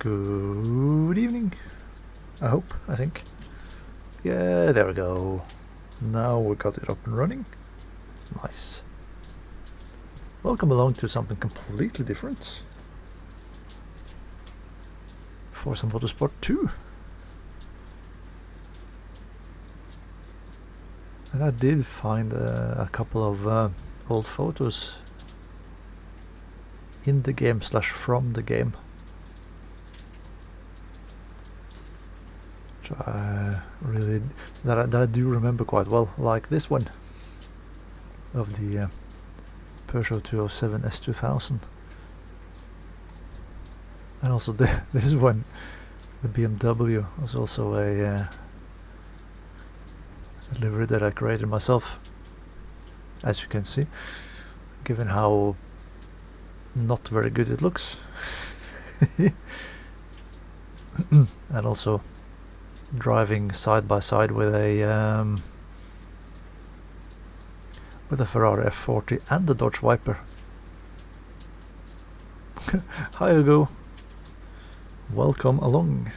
Good evening. I hope, I think. Yeah, there we go. Now we got it up and running. Nice. Welcome along to something completely different. Forza Motorsport 2. And I did find a couple of old photos in the game / from the game. Really that I do remember quite well, like this one of the Peugeot 207 S2000, and also this one, the BMW, was also a livery that I created myself, as you can see, given how not very good it looks. And also driving side by side with a Ferrari F40 and the Dodge Viper. Hi Hugo, welcome along.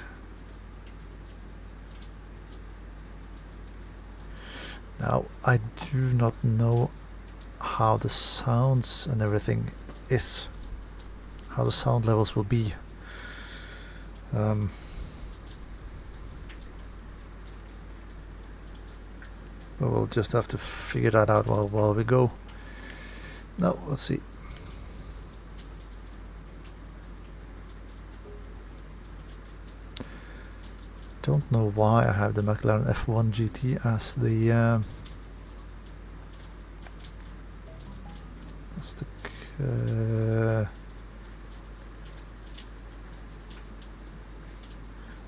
Now I do not know how the sounds and everything is, how the sound levels will be. But we'll just have to figure that out while we go. Now, let's see. Don't know why I have the McLaren F1 GT as the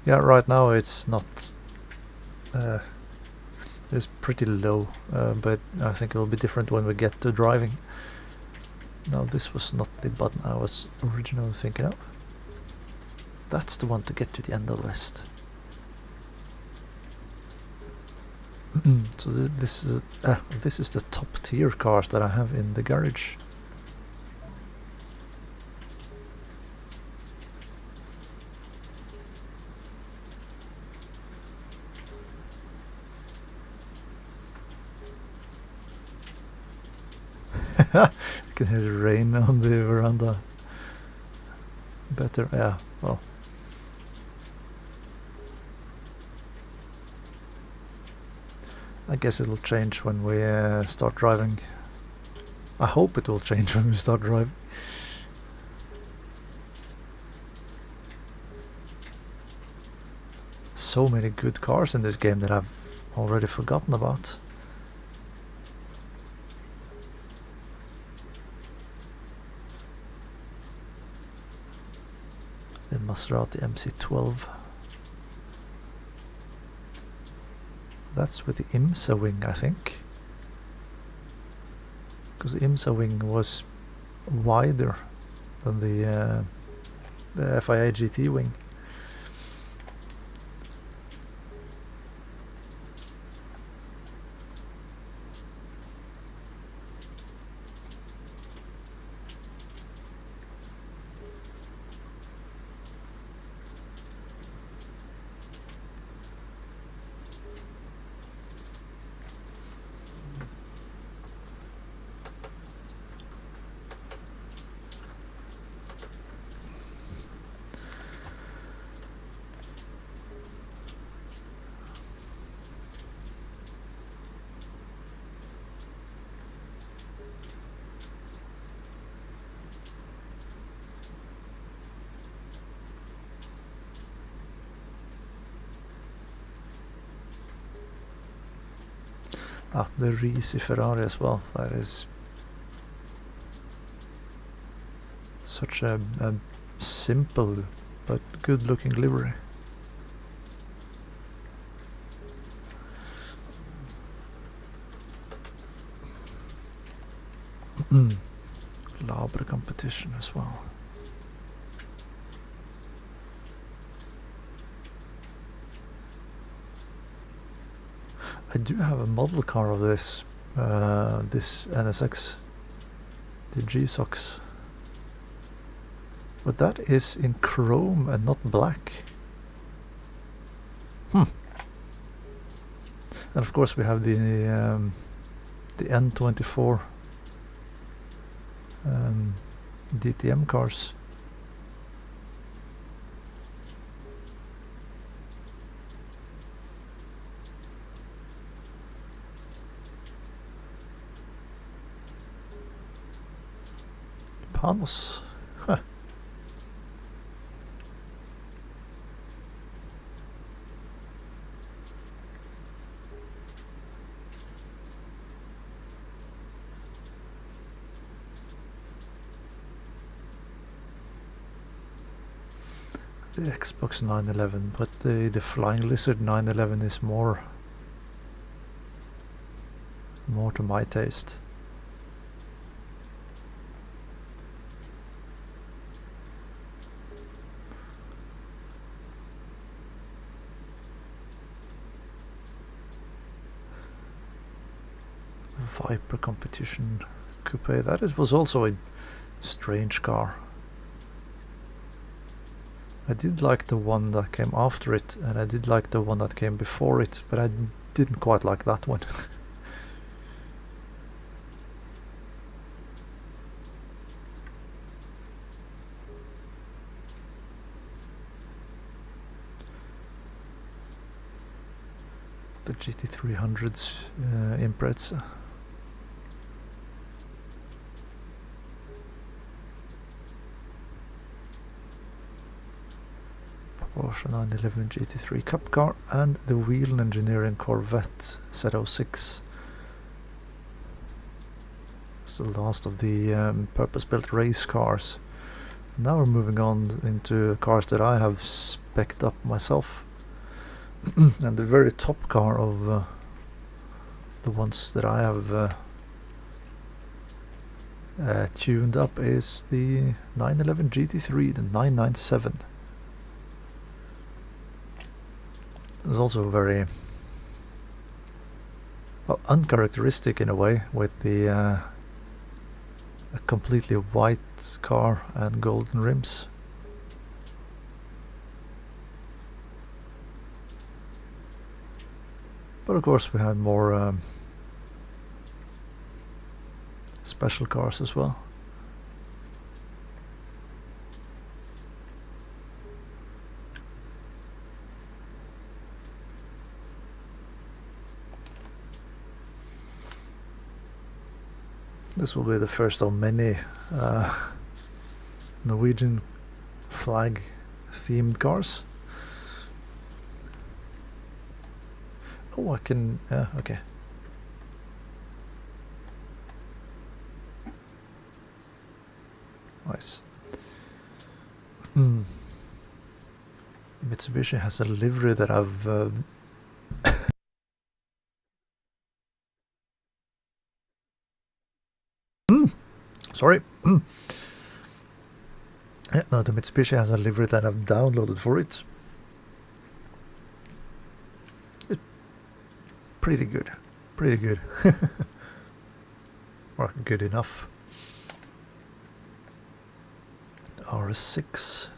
yeah, right now it's not it's pretty low, but I think it will be different when we get to driving. No, this was not the button I was originally thinking of. That's the one to get to the end of the list. So this is the top tier cars that I have in the garage. You can hear the rain on the veranda. Better, yeah, well. I guess it'll change when we start driving. I hope it will change when we start driving. So many good cars in this game that I've already forgotten about. The Maserati MC12. That's with the IMSA wing, I think. Because the IMSA wing was wider than the FIA GT wing. The Risi Ferrari as well. That is such a simple but good looking livery. Labre competition as well. I do have a model car of this NSX, the G-Sox. But that is in chrome and not black. And of course we have the N24 DTM cars. Panos. Huh. The Xbox 911, but the Flying Lizard 911 is more to my taste. Viper Competition Coupe, was also a strange car. I did like the one that came after it, and I did like the one that came before it, but I didn't quite like that one. The GT300's Impreza. Porsche 911 GT3 Cup car and the Wheel Engineering Corvette Z06. It's the last of the purpose-built race cars. Now we're moving on into cars that I have spec'd up myself. And the very top car of the ones that I have tuned up is the 911 GT3, the 997. It's also very well uncharacteristic in a way, with the a completely white car and golden rims. But of course we have more special cars as well. This will be the first of many Norwegian flag themed cars. Oh, I can, okay. Nice. Mitsubishi has a livery that I've sorry. Yeah, no, the Mitsubishi has a livery that I've downloaded for it. It's pretty good. Pretty good. Or good enough. RS6.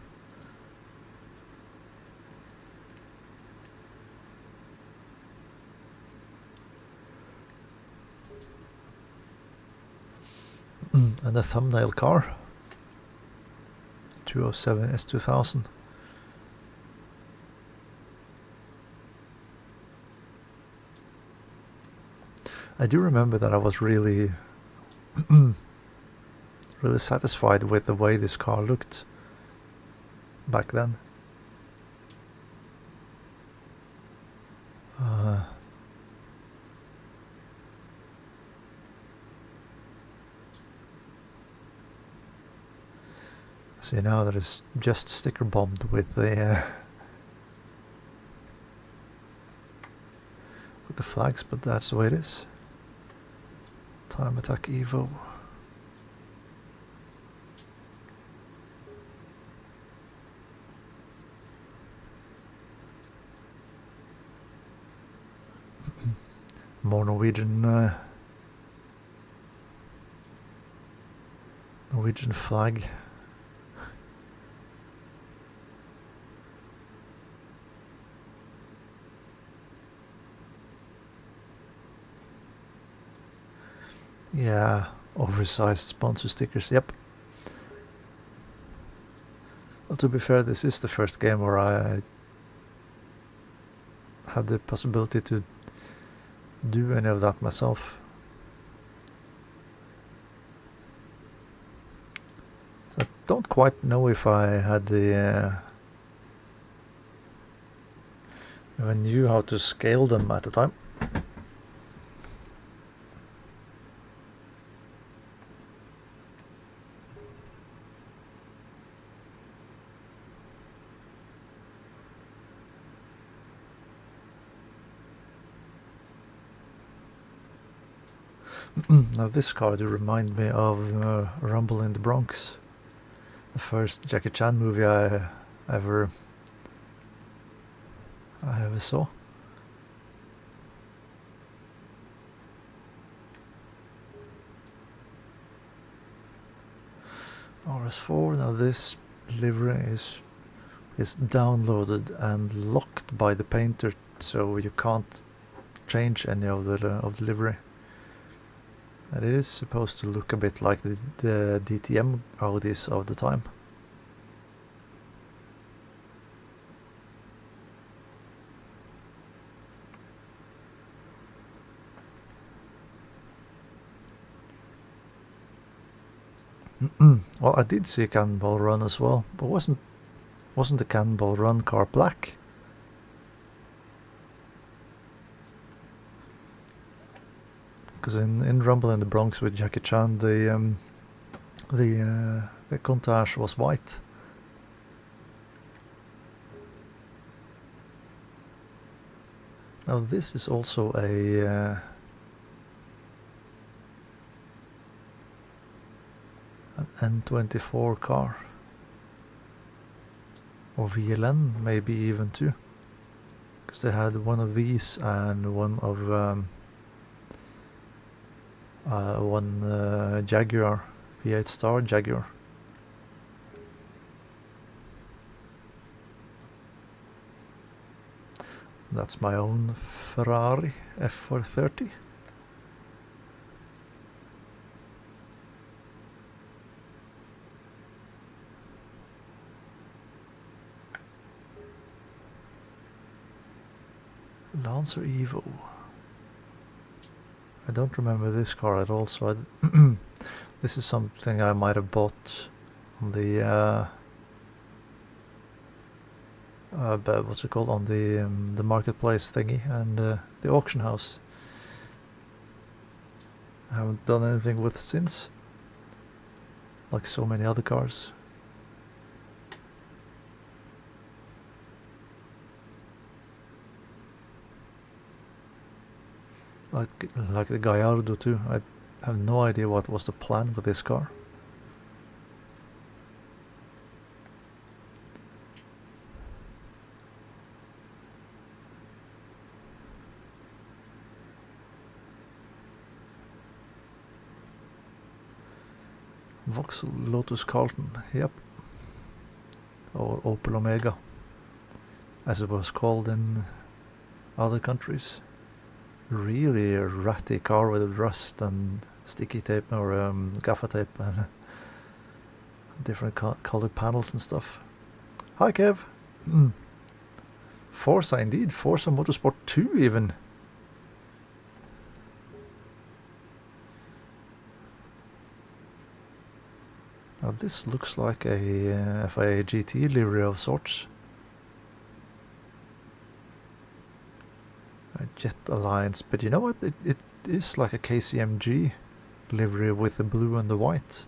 And a thumbnail car. 207 S2000. I do remember that I was really really satisfied with the way this car looked back then. See, now that it's just sticker bombed with the flags, but that's the way it is. Time Attack Evo. More Norwegian flag. Yeah, oversized sponsor stickers, yep. Well, to be fair, this is the first game where I had the possibility to do any of that myself. So I don't quite know if I had the... if I knew how to scale them at the time. Now this car do remind me of Rumble in the Bronx, the first Jackie Chan movie I ever saw. RS4. Now this livery is downloaded and locked by the painter, so you can't change any of the livery. And it is supposed to look a bit like the DTM Audis of the time. Well, I did see a Cannonball Run as well, but wasn't the Cannonball Run car black? Because in Rumble in the Bronx with Jackie Chan, the Countach was white. Now this is also an N24 car, or VLN maybe even too, because they had one of these and one of one Jaguar, V8 Star Jaguar. That's my own Ferrari F430. Lancer Evo. I don't remember this car at all, so this is something I might have bought on the what's it called, on the marketplace thingy and the auction house. I haven't done anything with since, like so many other cars. Like the Gallardo too. I have no idea what was the plan with this car. Vauxhall Lotus Carlton, yep. Or Opel Omega, as it was called in other countries. Really a ratty car with rust and sticky tape or gaffer tape and different colored panels and stuff. Hi Kev! Forza indeed, Forza Motorsport 2 even. Now this looks like a FIA GT livery of sorts. A Jet Alliance, but you know what? It is like a KCMG livery with the blue and the white.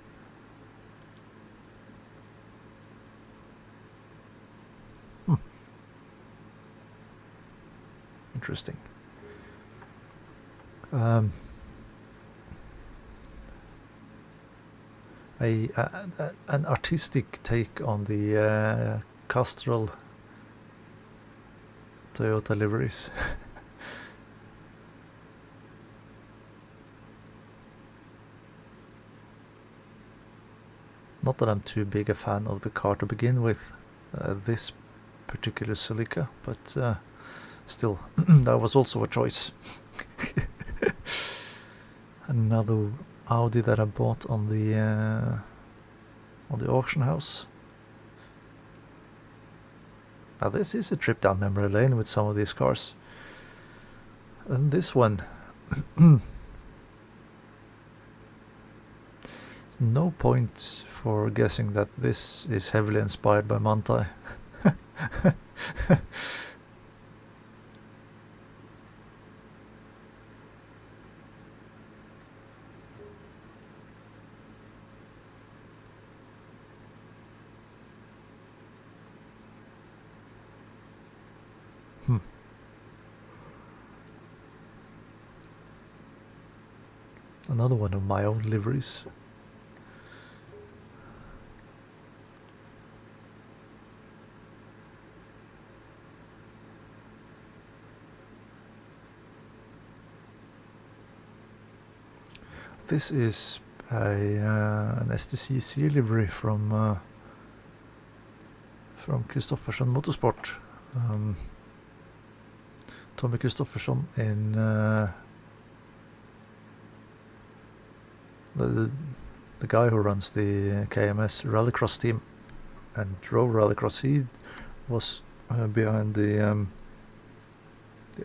Interesting. An artistic take on the Castrol Toyota liveries. Not that I'm too big a fan of the car to begin with, this particular Celica, but still, that was also a choice. Another Audi that I bought on the auction house. Now this is a trip down memory lane with some of these cars. And this one, no point for guessing that this is heavily inspired by Mantai. Another one of my own liveries. This is an STCC livery from Forza Motorsport. Tommy Kristoffersson in the guy who runs the KMS rallycross team and drove rallycross. He was behind the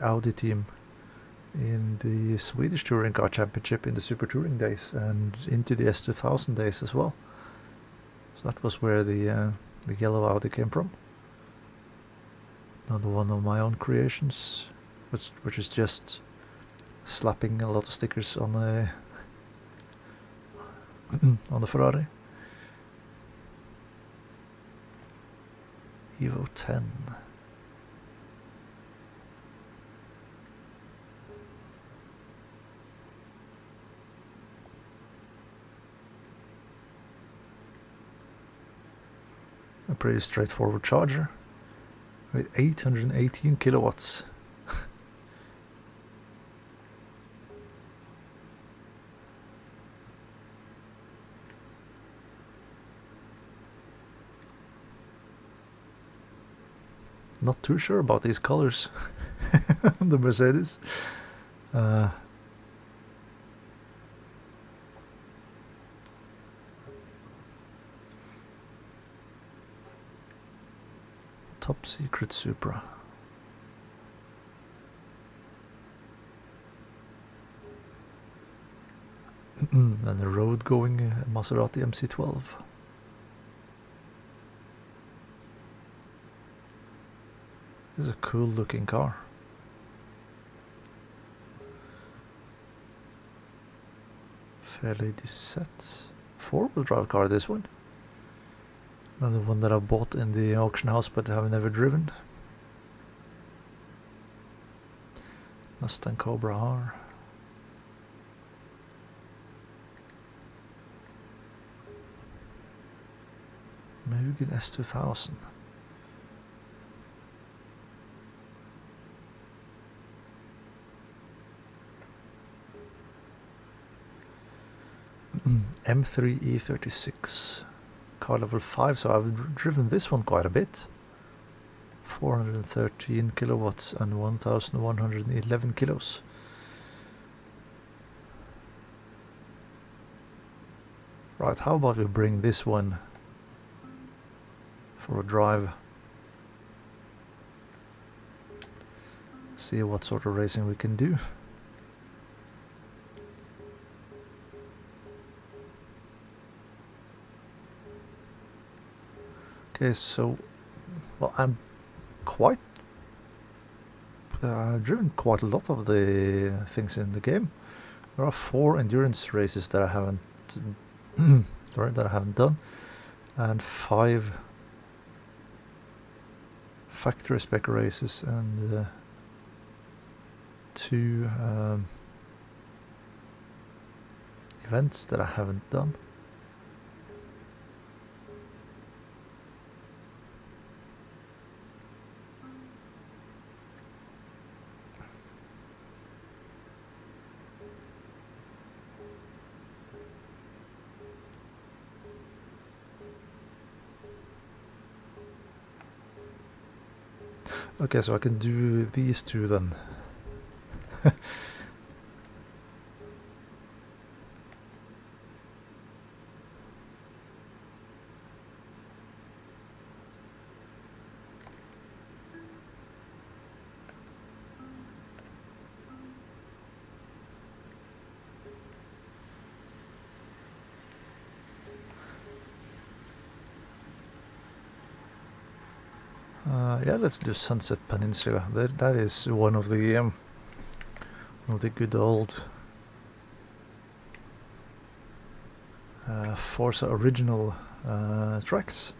Audi team in the Swedish Touring Car Championship in the Super Touring days and into the S2000 days as well. So that was where the yellow Audi came from. Another one of my own creations, which is just slapping a lot of stickers on the on the Ferrari. Evo 10. A pretty straightforward charger with 818 kilowatts. Not too sure about these colors. The Mercedes. Top Secret Supra. And the road going Maserati MC12. This is a cool looking car. Fairly set. 4-wheel drive car, this one. Another one that I bought in the auction house but have never driven. Mustang Cobra R. Mugen S2000. M3E36. Car level 5, so I've driven this one quite a bit. 413 kilowatts and 1111 kilos. Right, how about we bring this one for a drive? See what sort of racing we can do. Okay, so, well, I'm quite driven quite a lot of the things in the game. There are 4 endurance races that I haven't done, and 5 factory spec races, and 2 events that I haven't done. Okay, so I can do these 2 then. Yeah, let's do Sunset Peninsula. That is one of the good old Forza original tracks.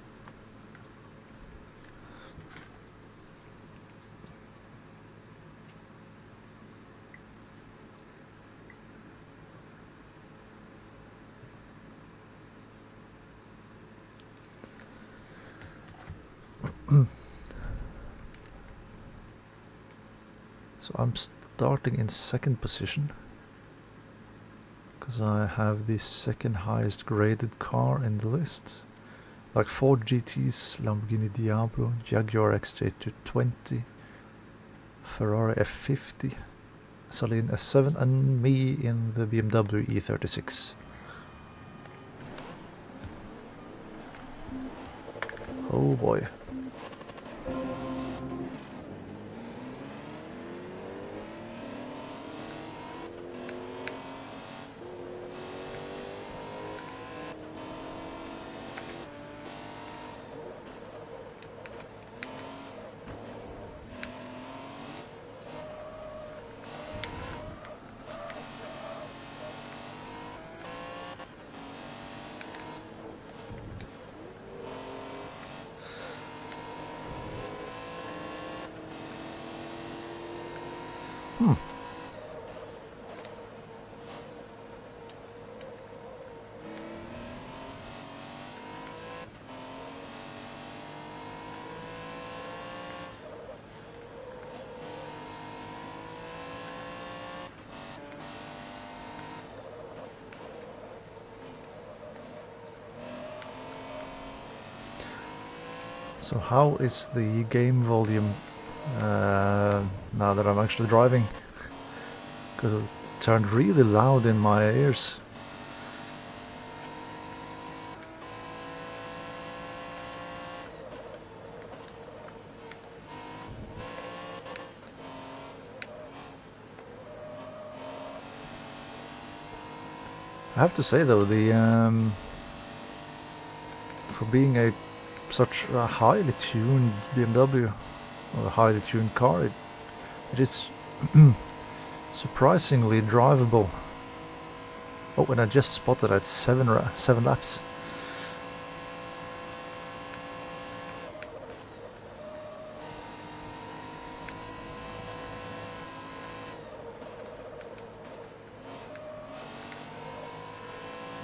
So I'm starting in second position because I have the second highest graded car in the list. Like Ford GTs, Lamborghini Diablo, Jaguar XJ220, Ferrari F50, Saleen S7 and me in the BMW E36. Oh boy. So how is the game volume now that I'm actually driving? Because it turned really loud in my ears. I have to say though, the for being such a highly tuned BMW or a highly tuned car, it is surprisingly drivable. Oh, and I just spotted at 7 laps.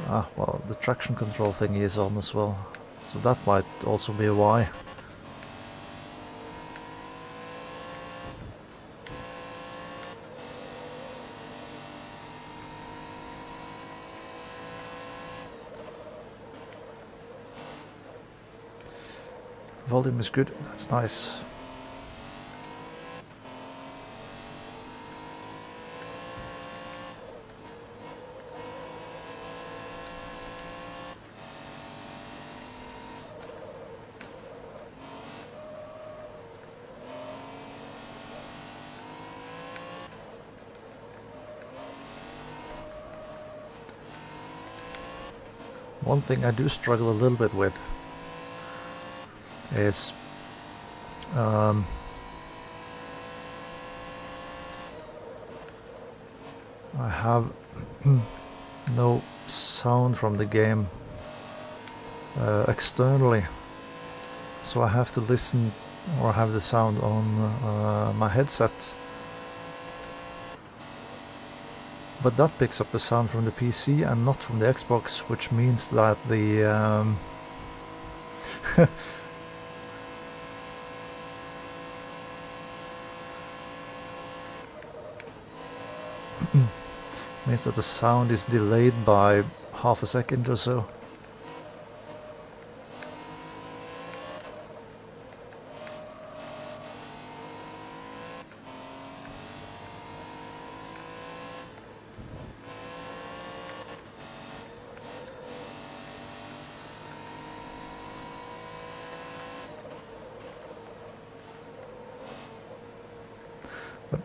Ah, well, the traction control thingy is on as well, so that might also be why. Volume is good, that's nice. One thing I do struggle a little bit with is I have no sound from the game externally, so I have to listen or have the sound on my headset. But that picks up the sound from the PC and not from the Xbox, which means that the means that the sound is delayed by half a second or so. But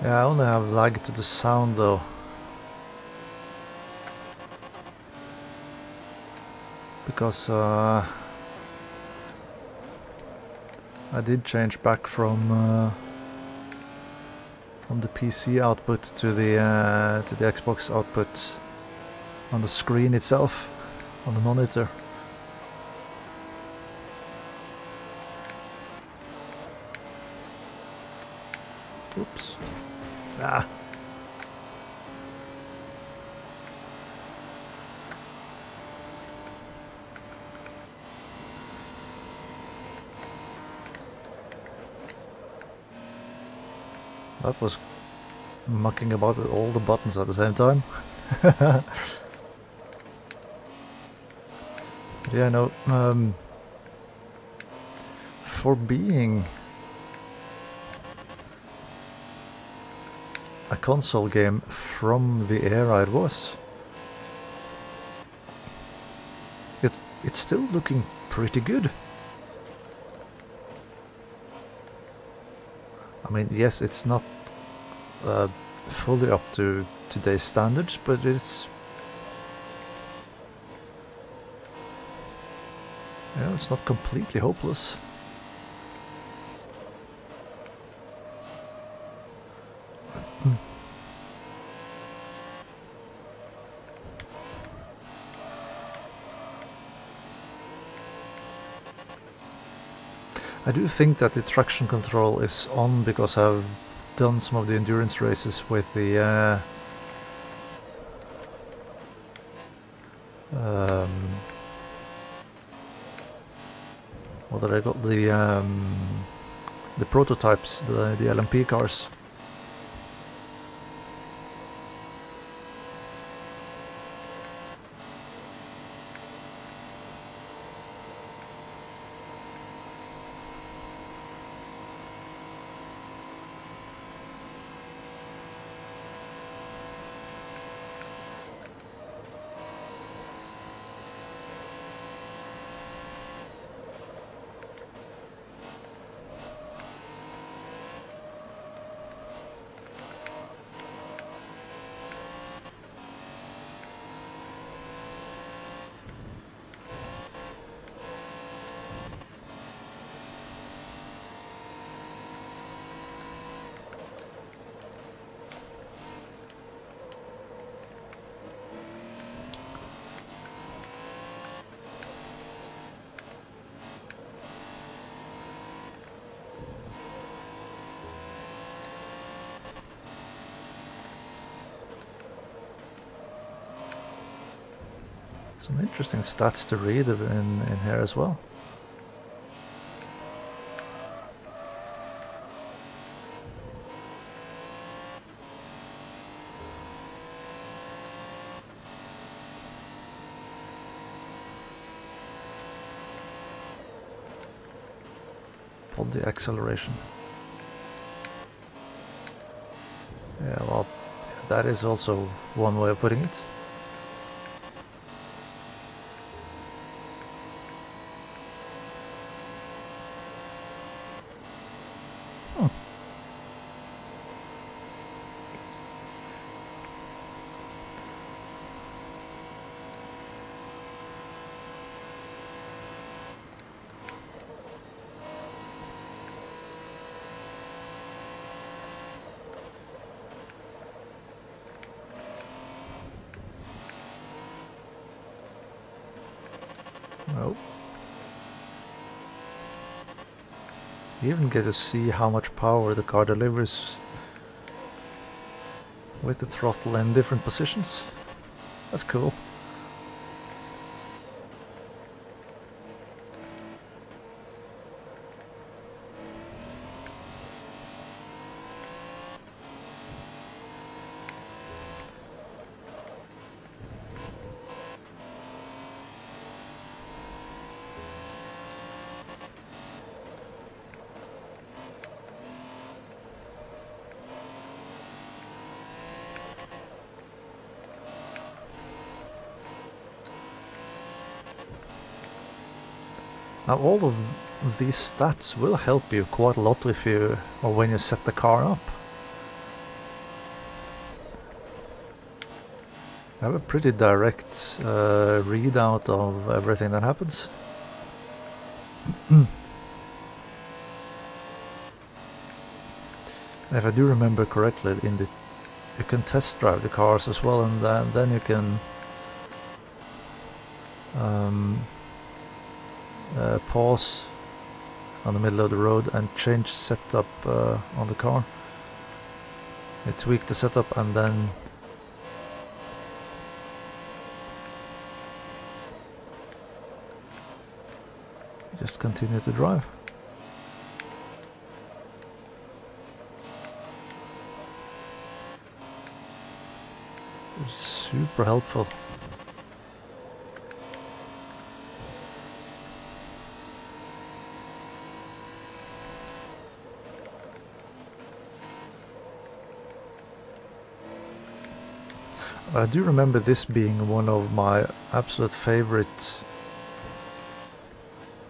Yeah, I only have lag to the sound though. Because I did change back from the PC output to the Xbox output on the screen itself, on the monitor. Oops. Ah. That was mucking about with all the buttons at the same time. Yeah, no. For being a console game from the era it was, it's still looking pretty good. I mean, yes, it's not fully up to today's standards, but it's, you know, it's not completely hopeless. I do think that the traction control is on because I've done some of the endurance races with the what did I got, the prototypes, the LMP cars. Some interesting stats to read in here as well. Body acceleration. Yeah, well, that is also one way of putting it. No. You even get to see how much power the car delivers with the throttle in different positions. That's cool. Now all of these stats will help you quite a lot if you, or when you set the car up. I have a pretty direct readout of everything that happens. And if I do remember correctly, you can test drive the cars as well, and then you can pause on the middle of the road and change setup on the car. You tweak the setup and then just continue to drive. It's super helpful. I do remember this being one of my absolute favorite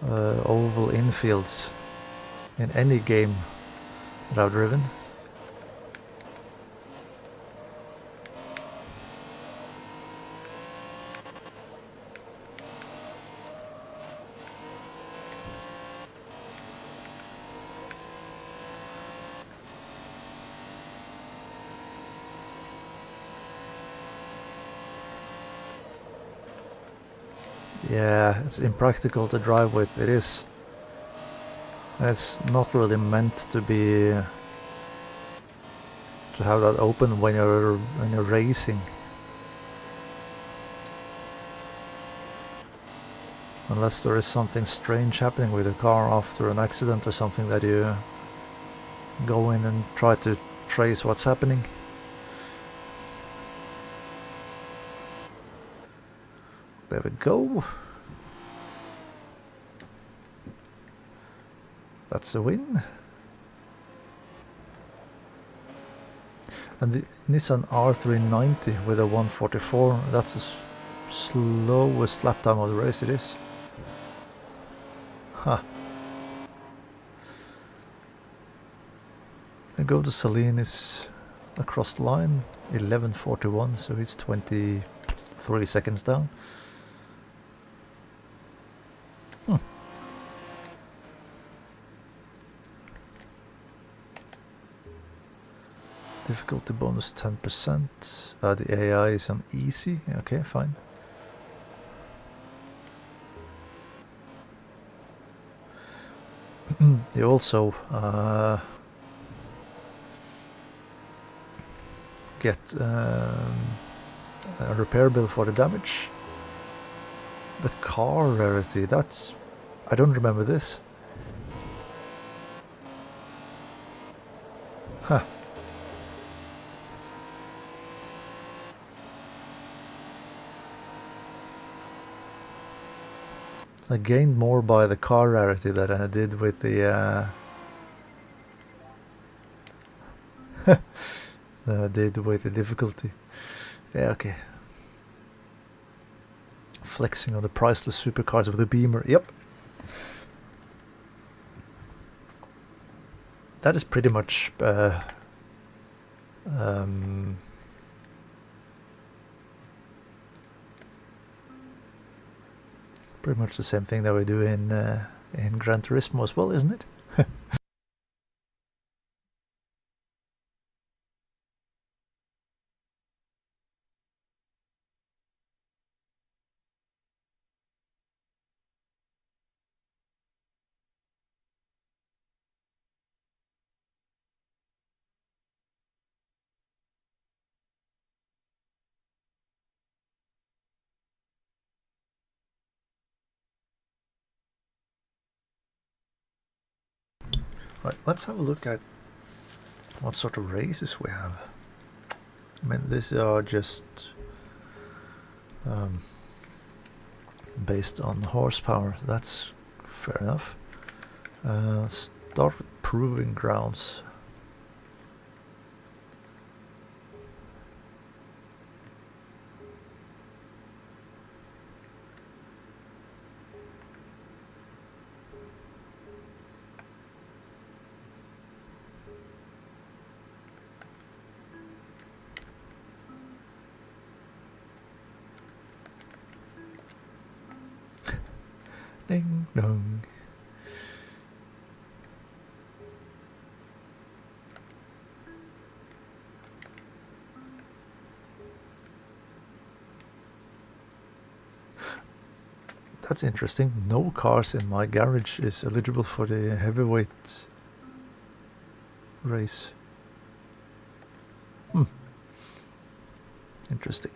oval infields in any game that I've driven. Yeah, it's impractical to drive with, it is. It's not really meant to be to have that open when you're racing. Unless there is something strange happening with the car after an accident or something that you go in and try to trace what's happening. There we go. That's a win. And the Nissan R390 with a 144, that's the slowest lap time of the race, it is. Huh. And go to Celine is across the line, 11:41, so he's 23 seconds down. Difficulty bonus 10%. The AI is on easy. Okay, fine. You also get a repair bill for the damage. The car rarity, that's... I don't remember this. Huh. I gained more by the car rarity than I did with the than I did with the difficulty. Yeah, okay. Flexing on the priceless supercars with a Beamer. Yep. That is pretty much pretty much the same thing that we do in Gran Turismo as well, isn't it? Right, let's have a look at what sort of races we have. I mean, these are just based on horsepower. That's fair enough. Start with proving grounds. Ding dong. That's interesting. No cars in my garage is eligible for the heavyweight race. Interesting.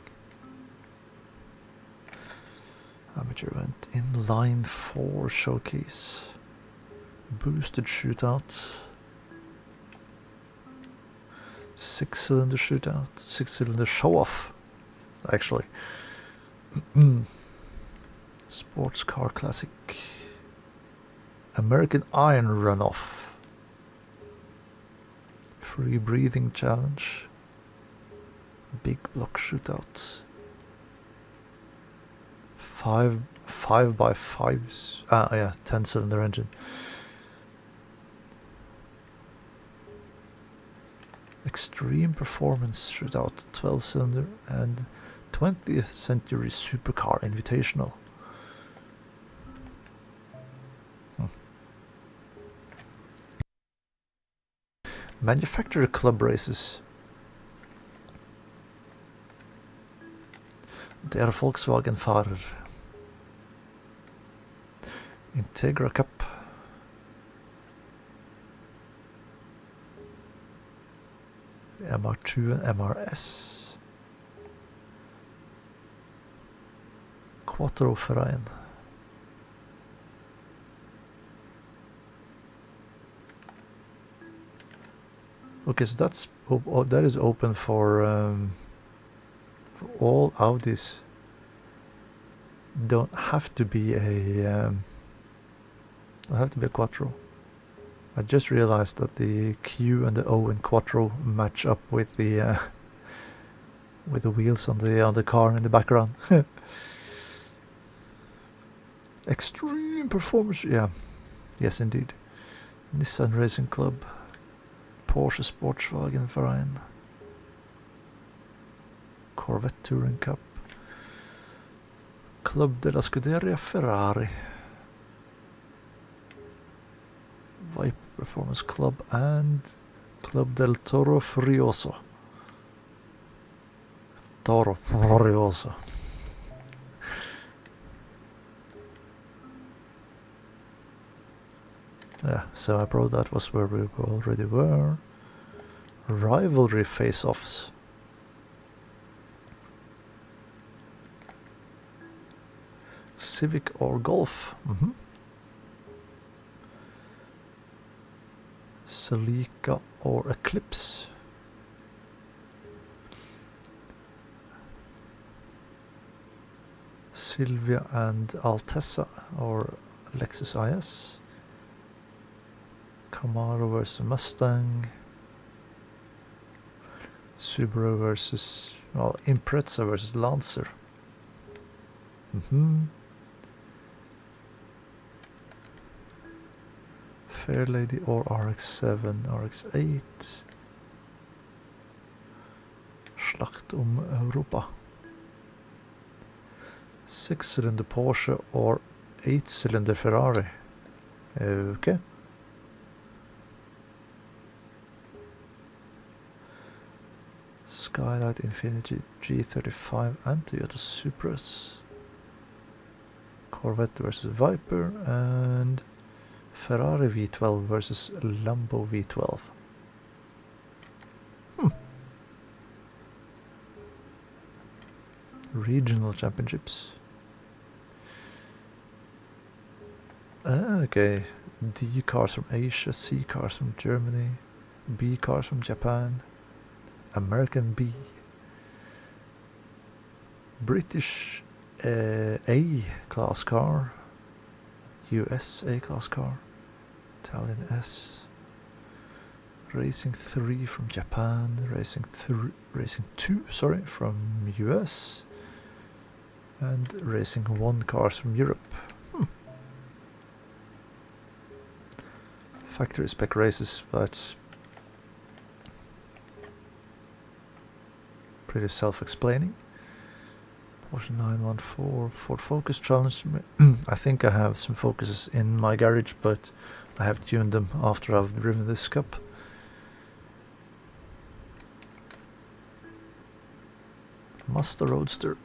Amateur event inline 4 showcase. Boosted shootout. 6-cylinder shootout. 6-cylinder show off. Actually. Sports car classic. American Iron runoff. Free breathing challenge. Big block shootout. 5x5s. Yeah, 10-cylinder engine. Extreme performance shootout, 12-cylinder, and 20th century supercar invitational. Manufacturer club races. Der Volkswagen-Fahrer. Integra Cup. MR2 and MRS. Quattro Verein. Okay, so that is open for all Audis. Don't have to be a Quattro. I just realized that the Q and the O in Quattro match up with the wheels on the car in the background. Extreme performance, yeah, yes indeed. Nissan Racing Club, Porsche Sportswagen Verein, Corvette Touring Cup, Club della Scuderia Ferrari, Viper Performance Club, and Club del Toro Furioso. Toro Furioso. Yeah, semi-pro, that was where we already were. Rivalry face-offs. Civic or Golf. Celica or Eclipse. Silvia and Altessa or Lexus IS. Camaro versus Mustang. Subaru versus, well, Impreza versus Lancer. Fairlady or RX-7, RX-8. Schlacht Europa. 6-cylinder Porsche or 8-cylinder Ferrari. Okay. Skylight, Infiniti G35 and Toyota Supras. Corvette versus Viper and Ferrari V12 versus Lambo V12. Regional championships. Okay. D cars from Asia, C cars from Germany, B cars from Japan, American B, British A class car, US A class car, Italian S, Racing 3 from Japan, Racing 2 from US, and Racing 1 cars from Europe. Factory spec races, but pretty self-explaining. Porsche 914 Ford Focus challenged me. I think I have some Focuses in my garage, but I have tuned them after I've driven this Cup. Mazda Roadster,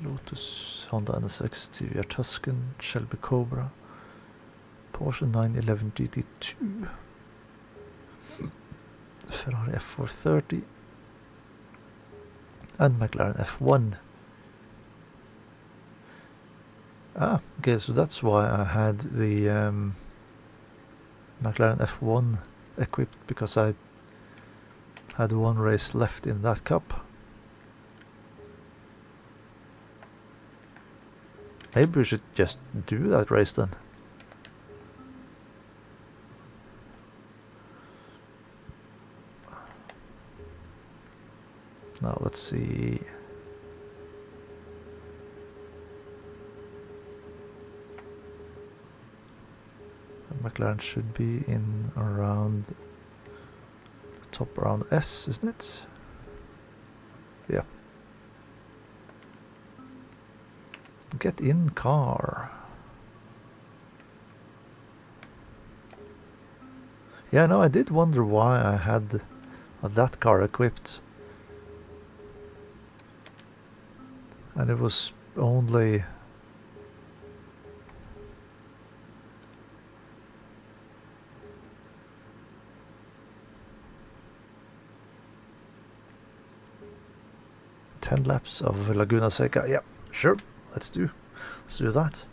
Lotus, Honda NSX, TVR Tuscan, Shelby Cobra, Porsche 911 GT2, Ferrari F430, and McLaren F1. Ah, okay, so that's why I had the McLaren F1 equipped, because I had one race left in that Cup. Maybe we should just do that race then. Now let's see. McLaren should be in around top around S, isn't it? Yeah. Get in car. Yeah, no, I did wonder why I had that car equipped. And it was only ten laps of Laguna Seca. Yeah, sure. Let's do that.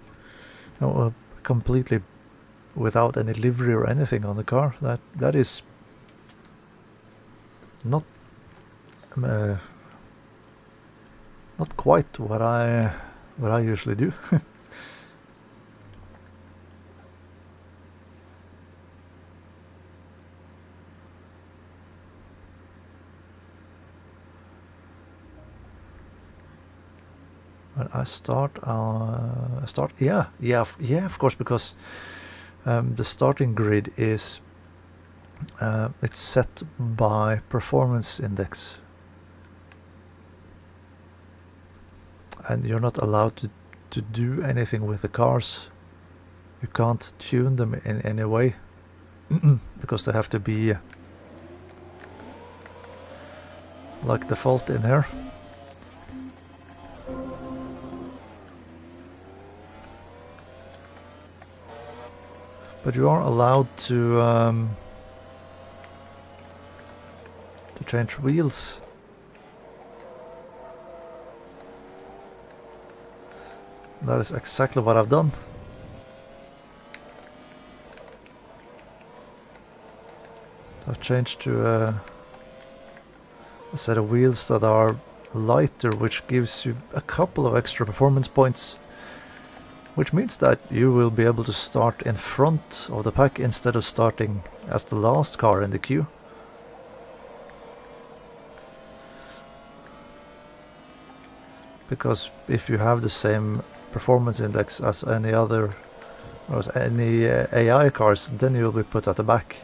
No, completely without any livery or anything on the car. That is not not quite what I usually do. When I start, yeah, of course, because the starting grid is it's set by performance index, and you're not allowed to do anything with the cars. You can't tune them in any way because they have to be like default in here. But you are allowed to change wheels. That is exactly what I've done. I've changed to a set of wheels that are lighter, which gives you a couple of extra performance points. Which means that you will be able to start in front of the pack instead of starting as the last car in the queue. Because if you have the same performance index as any other, or as any AI cars, then you'll be put at the back.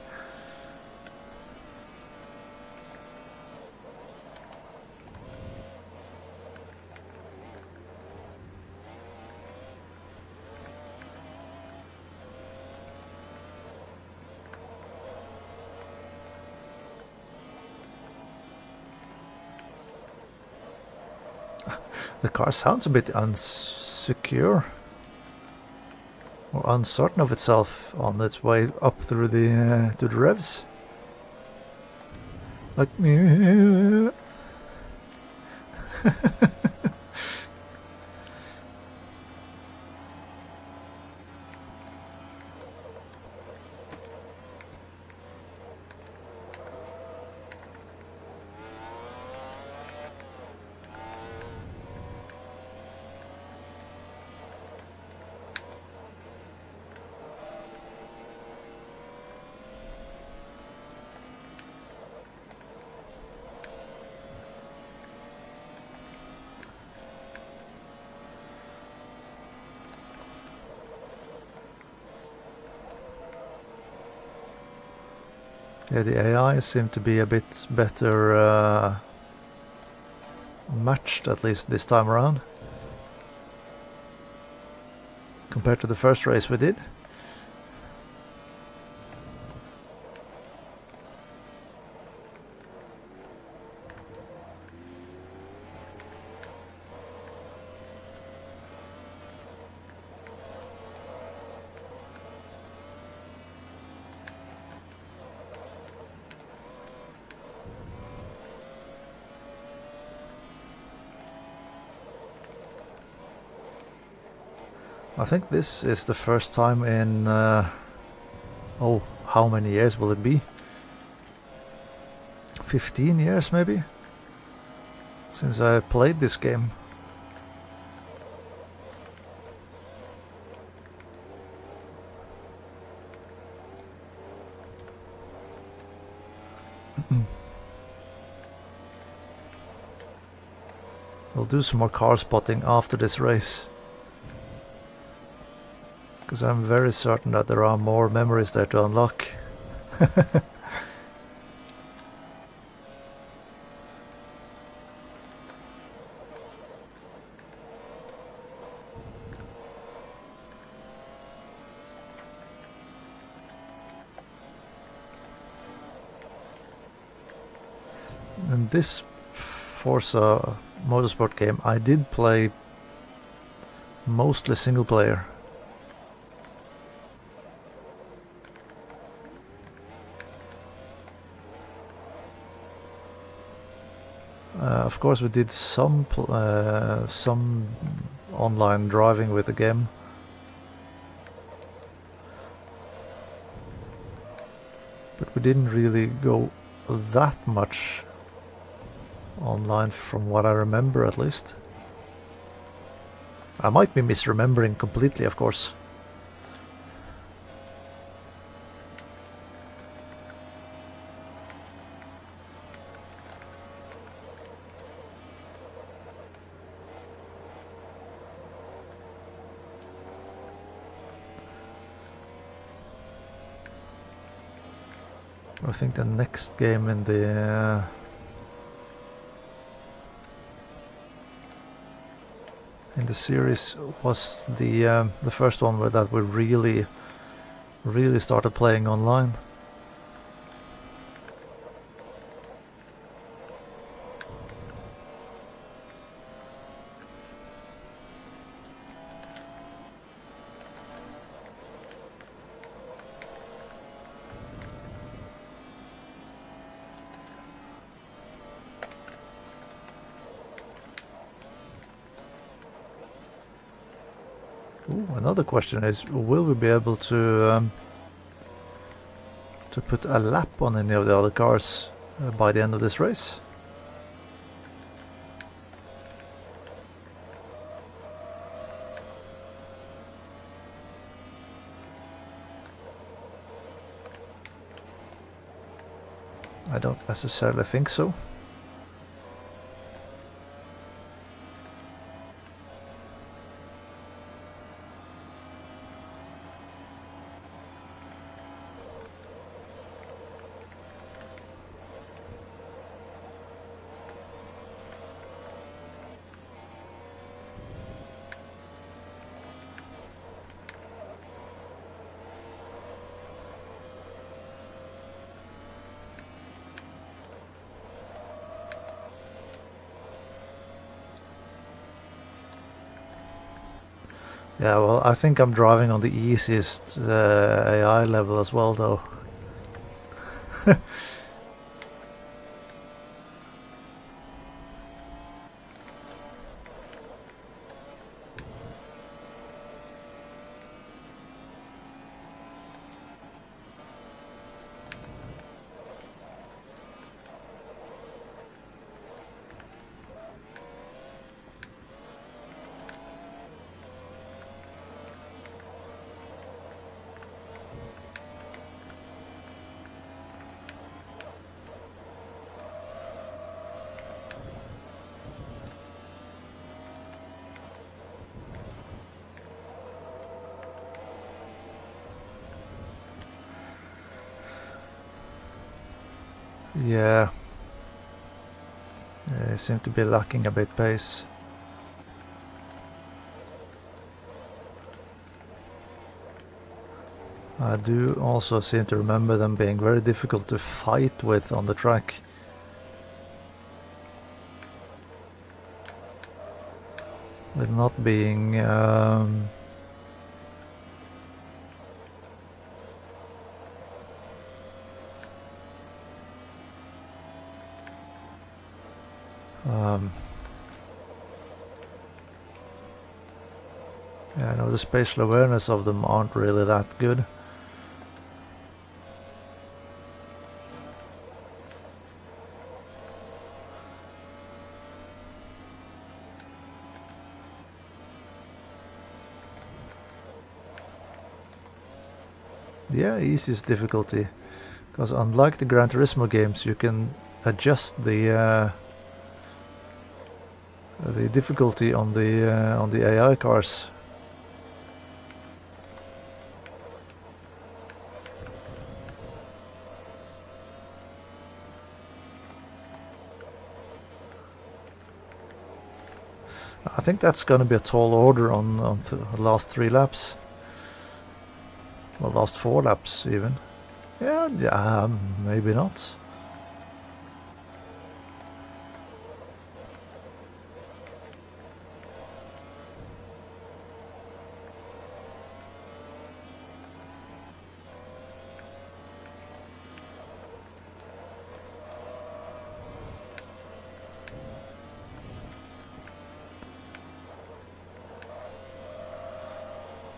The car sounds a bit unsecure or uncertain of itself on its way up through the to the revs. Like yeah, the AI seem to be a bit better matched, at least this time around, compared to the first race we did. I think this is the first time in, oh, how many years will it be? 15 years maybe? Since I played this game. We'll do some more car spotting after this race. Because I'm very certain that there are more memories there to unlock. In this Forza Motorsport game, I did play mostly single player. Of course, we did some online driving with the game. But we didn't really go that much online from what I remember, at least. I might be misremembering completely, of course. I think the next game in the series was the first one where that we really started playing online. Ooh, another question is, will we be able to put a lap on any of the other cars by the end of this race? I don't necessarily think so. Yeah, well, I think I'm driving on the easiest AI level as well, though. Yeah. They seem to be lacking a bit pace. I do also seem to remember them being very difficult to fight with on the track. With not being yeah, no, the spatial awareness of them aren't really that good. Yeah, easiest difficulty, because unlike the Gran Turismo games, you can adjust the difficulty on the AI cars. I think that's going to be a tall order on the last 3 laps. Well, last 4 laps even. Yeah, maybe not.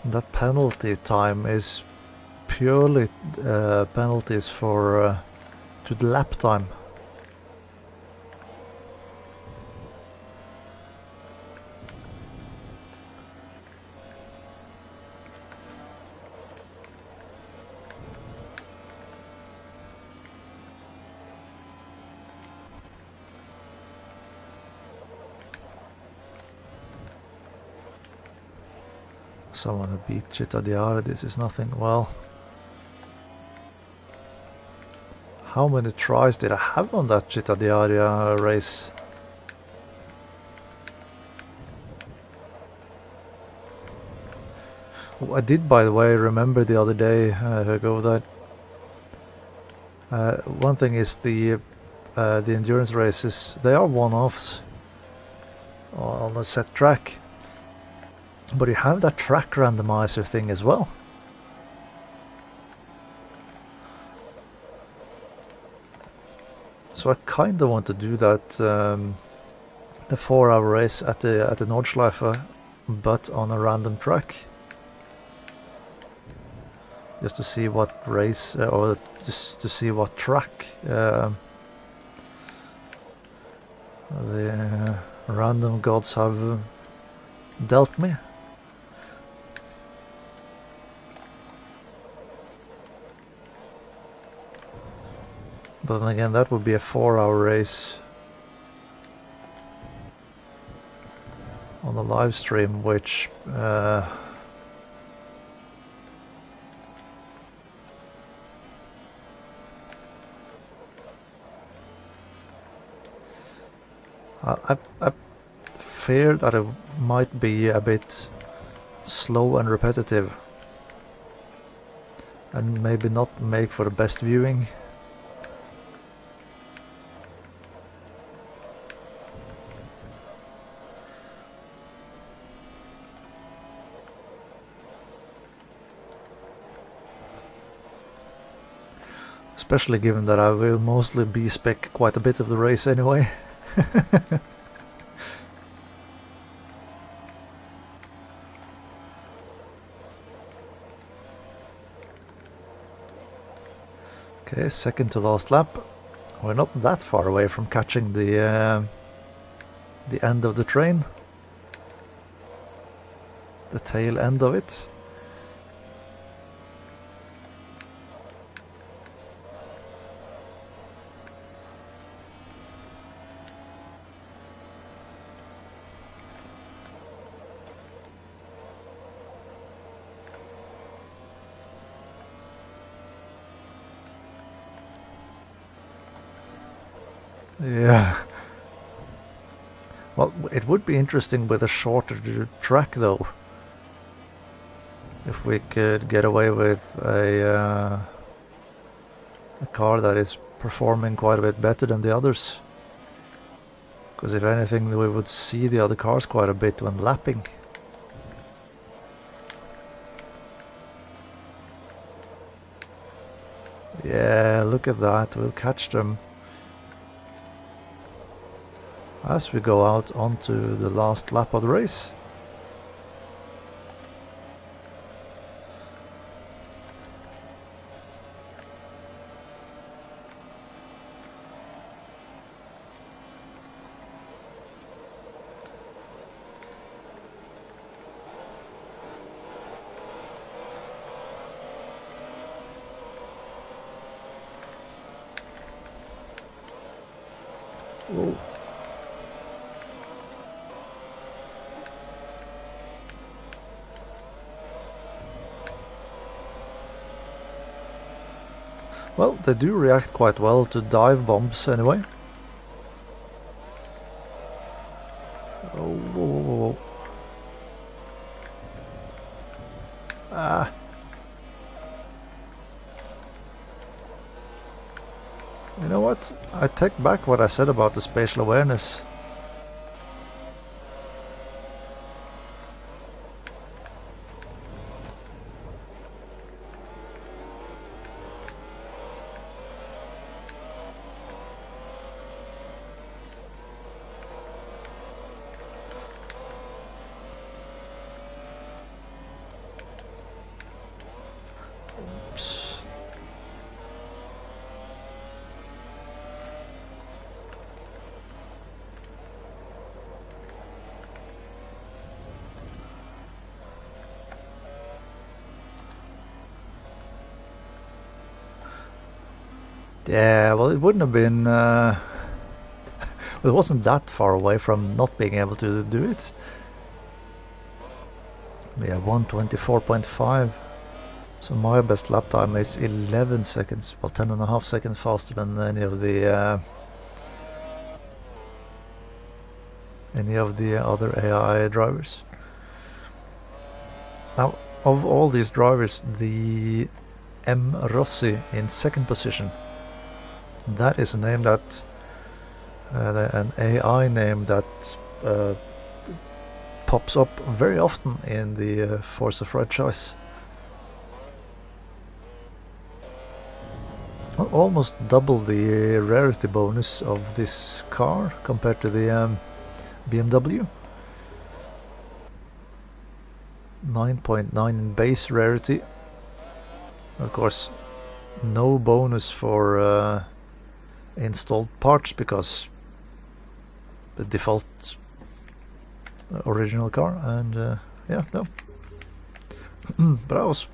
That penalty time is purely penalties for to the lap time. Someone who beat Città this is nothing. Well, how many tries did I have on that Città race? I did, by the way, remember the other day ago that one thing is the endurance races, they are one-offs on a set track, but you have that track randomizer thing as well. So I kind of want to do that, the 4-hour race at the Nordschleife, but on a random track. Just to see what race, or just to see what track the random gods have dealt me. But then again, that would be a 4-hour race on the live stream, which I fear that it might be a bit slow and repetitive, and maybe not make for the best viewing. Especially given that I will mostly B-spec quite a bit of the race anyway. Okay, second to last lap. We're not that far away from catching the end of the train. The tail end of it. Yeah, Well, it would be interesting with a shorter track though. If we could get away with a car that is performing quite a bit better than the others. Because if anything, we would see the other cars quite a bit when lapping. Yeah, look at that, we'll catch them as we go out onto the last lap of the race. Whoa. Well, they do react quite well to dive bombs anyway. Oh, whoa, whoa, whoa. Ah. You know what? I take back what I said about the spatial awareness. Oops. Yeah, well, it wouldn't have been... it wasn't that far away from not being able to do it. Yeah, 1:24.5. So my best lap time is 11 seconds, well 10.5 seconds faster than any of the other AI drivers. Now, of all these drivers, the M. Rossi in second position, that is a name that an AI name that pops up very often in the Forza franchise. Almost double the rarity bonus of this car compared to the BMW. 9.9 in base rarity. Of course, no bonus for installed parts because the default original car, and yeah, no. But that was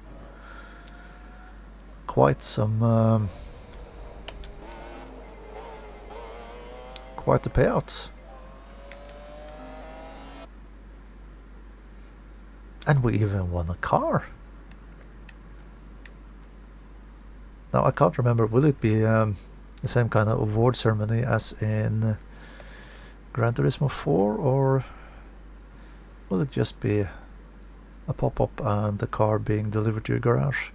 quite some quite a payout. And we even won a car. Now I can't remember, will it be the same kind of award ceremony as in Gran Turismo 4, or will it just be a pop-up and the car being delivered to your garage?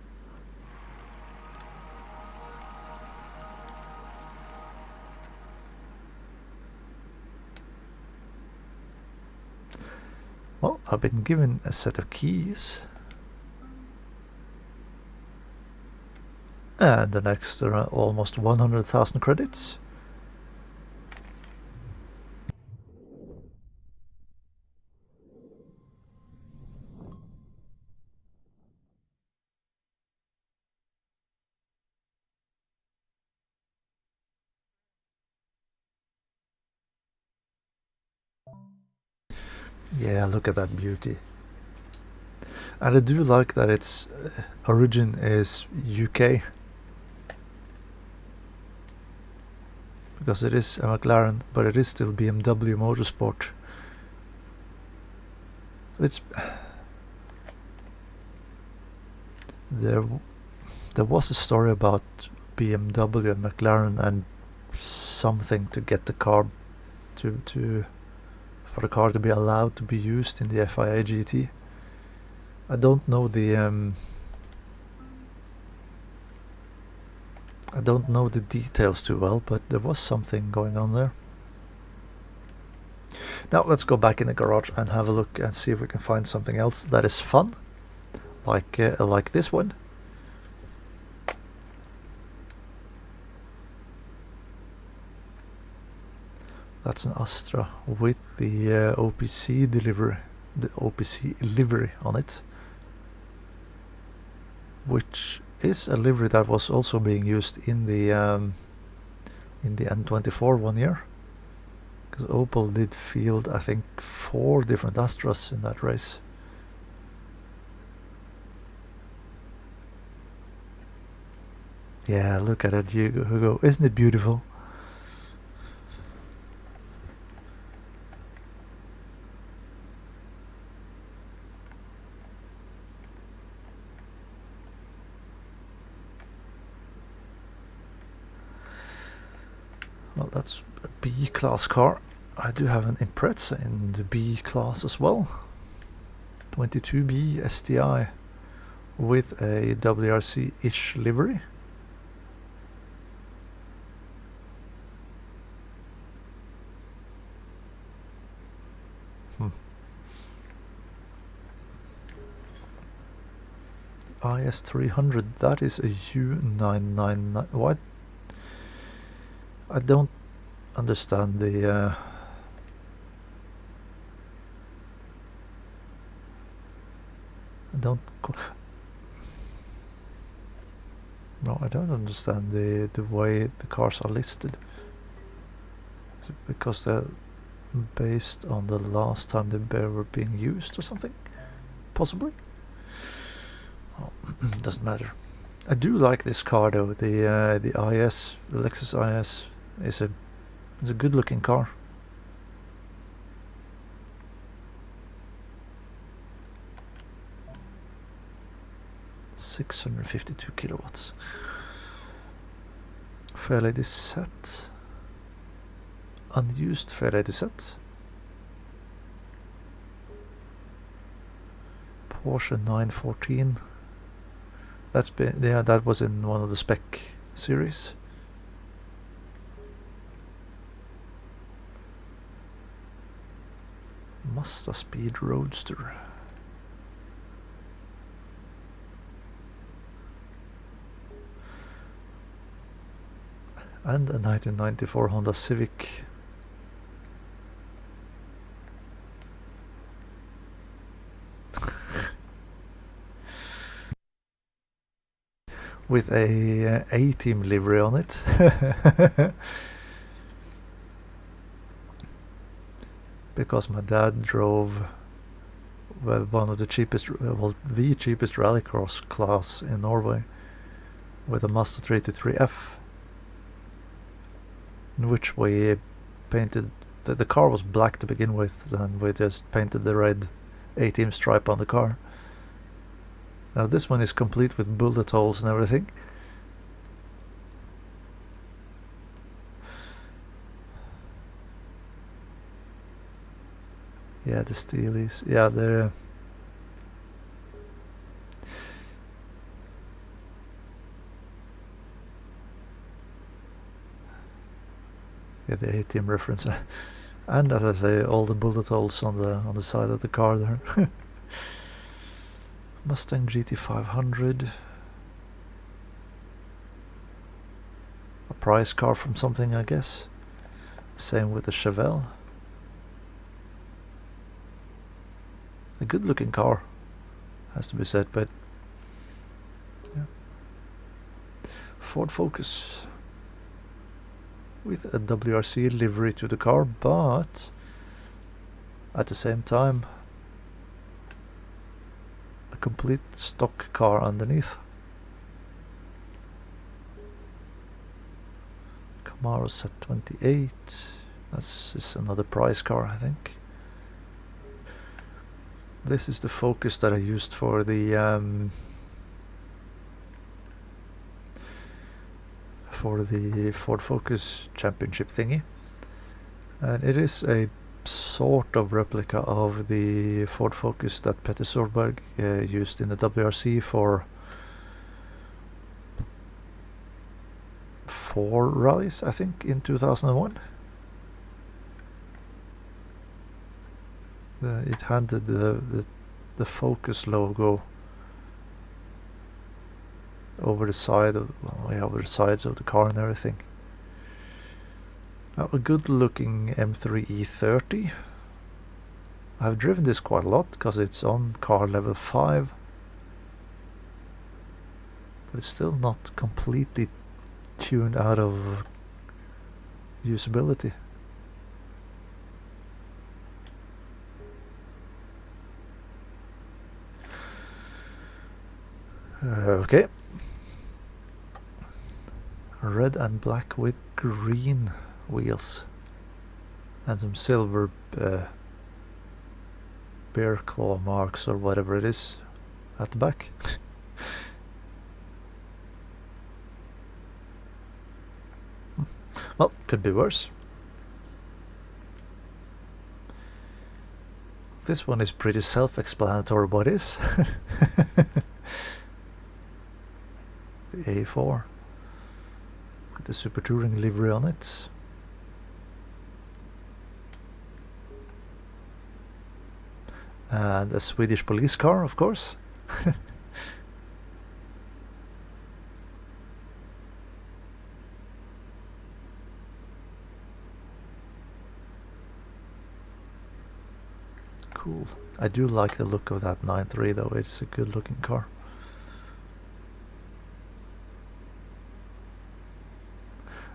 Well, I've been given a set of keys. And the next almost 100,000 credits. Yeah, look at that beauty. And I do like that its origin is UK. Because it is a McLaren, but it is still BMW Motorsport. So it's... There was a story about BMW and McLaren and something to get the car to for the car to be allowed to be used in the FIA GT. I don't know the details too well, but there was something going on there. Now let's go back in the garage and have a look and see if we can find something else that is fun, like this one. That's an Astra with the OPC livery on it, which is a livery that was also being used in the N24 one year, because Opel did field, I think, 4 different Astras in that race. Yeah, look at it, Hugo. Isn't it beautiful? Well, that's a B-class car. I do have an Impreza in the B-class as well. 22B STI with a WRC-ish livery. IS300, that is a U999. What? I don't understand the I don't understand the way the cars are listed. Is it because they're based on the last time they were being used or something? Possibly. Well, doesn't matter. I do like this car though. The IS, the Lexus IS, is a good looking car. $652 kilowatts. Fairlady set. Unused Fairlady set. Porsche 914. That's been, yeah, that was in one of the spec series. Mazda Speed Roadster. And a 1994 Honda Civic. With a A-Team livery on it. Because my dad drove one of the cheapest, well, the cheapest rallycross class in Norway with a Mazda 323F, in which we painted, the car was black to begin with, and we just painted the red A-Team stripe on the car. Now this one is complete with bullet holes and everything. Yeah, the Steelies. Yeah, they're yeah, the A-Team reference. And as I say, all the bullet holes on the side of the car there. Mustang GT500. A prize car from something, I guess. Same with the Chevelle. A good looking car, has to be said, but yeah. Ford Focus with a WRC livery to the car, but at the same time a complete stock car underneath. Camaro Z28. That's is another prize car, I think. This is the Focus that I used for the Ford Focus Championship thingy, and it is a sort of replica of the Ford Focus that Petter Solberg used in the WRC for 4 rallies, I think, in 2001. It had the Focus logo over the side of, well, yeah, over the sides of the car and everything. Now, a good looking M3 E30. I've driven this quite a lot because it's on car level 5, but it's still not completely tuned out of usability. Okay. Red and black with green wheels and some silver bear claw marks or whatever it is at the back. Well, could be worse. This one is pretty self-explanatory, what is. The A4 with the Super Touring livery on it. And a Swedish police car, of course. Cool. I do like the look of that 9.3 though, it's a good looking car.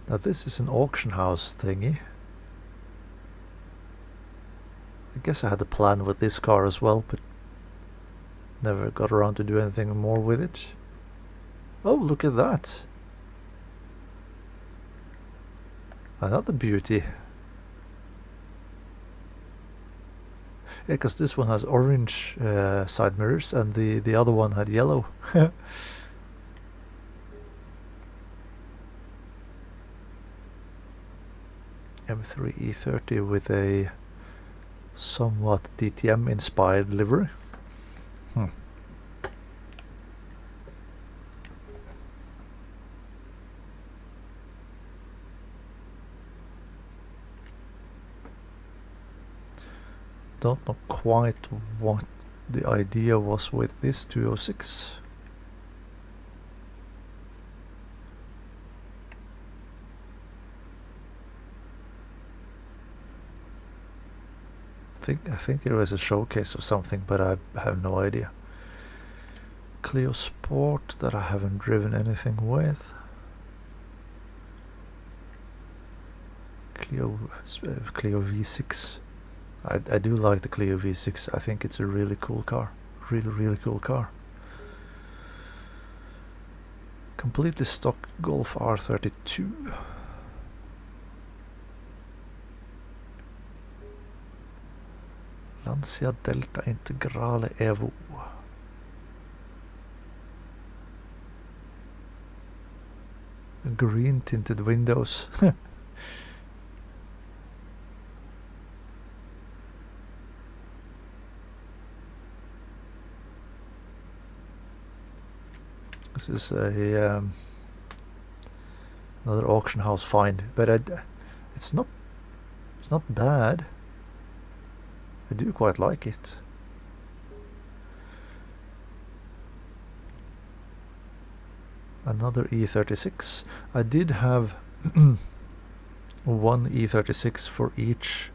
Now this is an auction house thingy. I guess I had a plan with this car as well, but never got around to do anything more with it. Oh, look at that! Another beauty. Yeah, because this one has orange side mirrors and the other one had yellow. M3 E30 with a somewhat DTM inspired livery. Don't know quite what the idea was with this 206. I think it was a showcase of something, but I have no idea. Clio Sport that I haven't driven anything with. Clio V6. I do like the Clio V6. I think it's a really cool car. Really cool car. Completely stock Golf R32. Lancia Delta Integrale Evo. Green tinted windows. This is a another auction house find, but it's not bad. I do quite like it. Another E36. I did have one E36 for each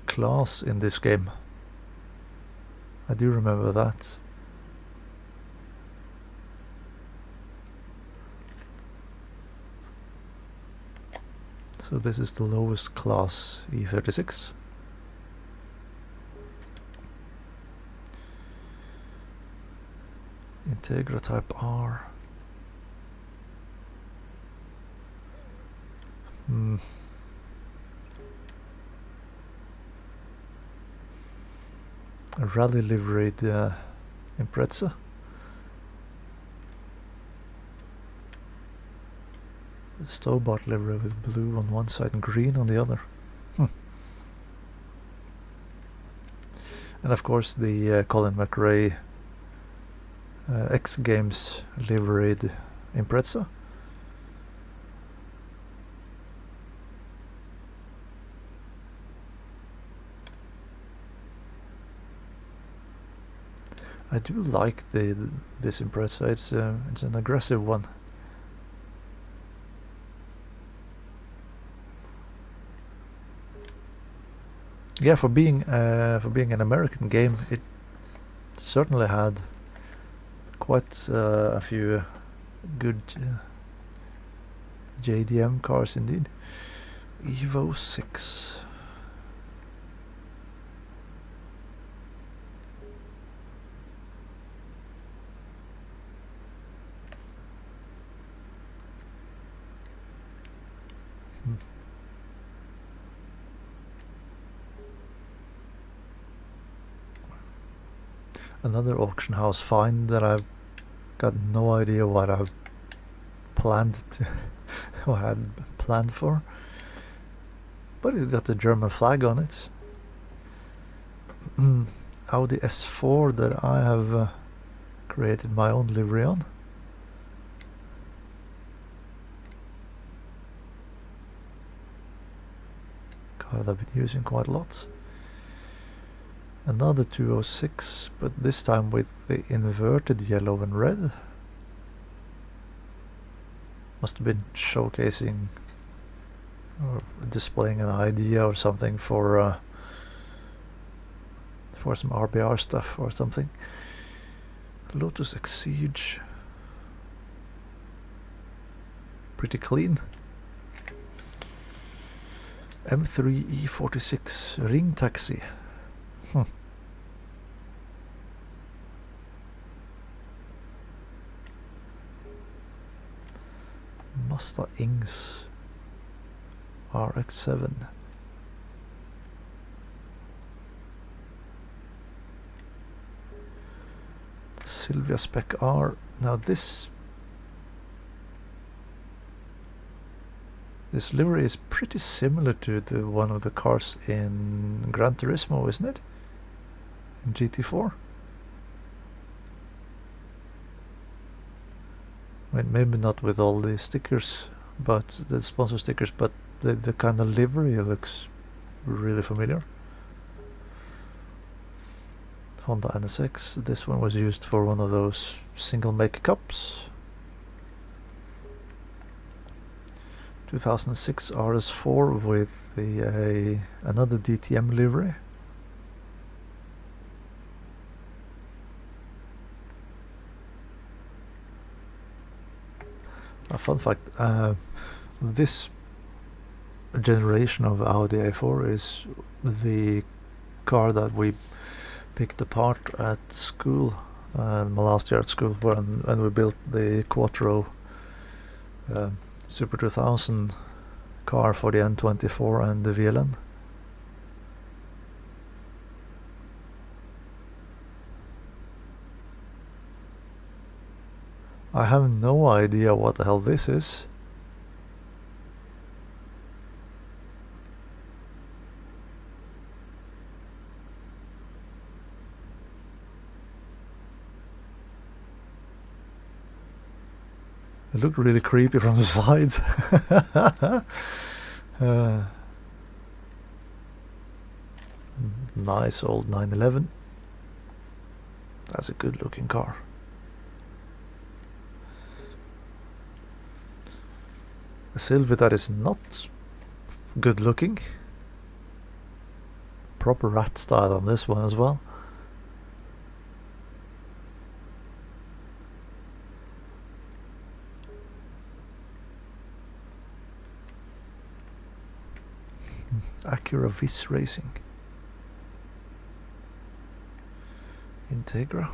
class in this game. I do remember that. So this is the lowest class E36. Integra Type R. A rally liveried Impreza. Stobart livery with blue on one side and green on the other. And of course the Colin McRae X Games liveried Impreza. I do like this Impreza. It's an aggressive one. Yeah, for being an American game, it certainly had quite a few good JDM cars indeed. Evo 6. Another auction house find that I've got no idea what I've planned to or had planned for, but it's got the German flag on it. Audi S4 that I have created my own livery on. Car that I've been using quite a lot. Another 206, but this time with the inverted yellow and red. Must have been showcasing or displaying an idea or something for some RBR stuff or something. Lotus Exige. Pretty clean. M3 E46 Ring Taxi. Mazda Ings RX-7. Silvia Spec R. Now this livery is pretty similar to one of the cars in Gran Turismo, isn't it? In GT4. I mean, maybe not with all the stickers, but the sponsor stickers, but the kind of livery looks really familiar. Honda NSX. This one was used for one of those single make cups. 2006 RS4 with another DTM livery. A fun fact, this generation of Audi A4 is the car that we picked apart at school, my last year at school, when we built the Quattro Super 2000 car for the N24 and the VLN. I have no idea what the hell this is. It looked really creepy from the side. Nice old 911. That's a good looking car. A Silver that is not good looking. Proper rat style on this one as well. Acura Viz Racing. Integra.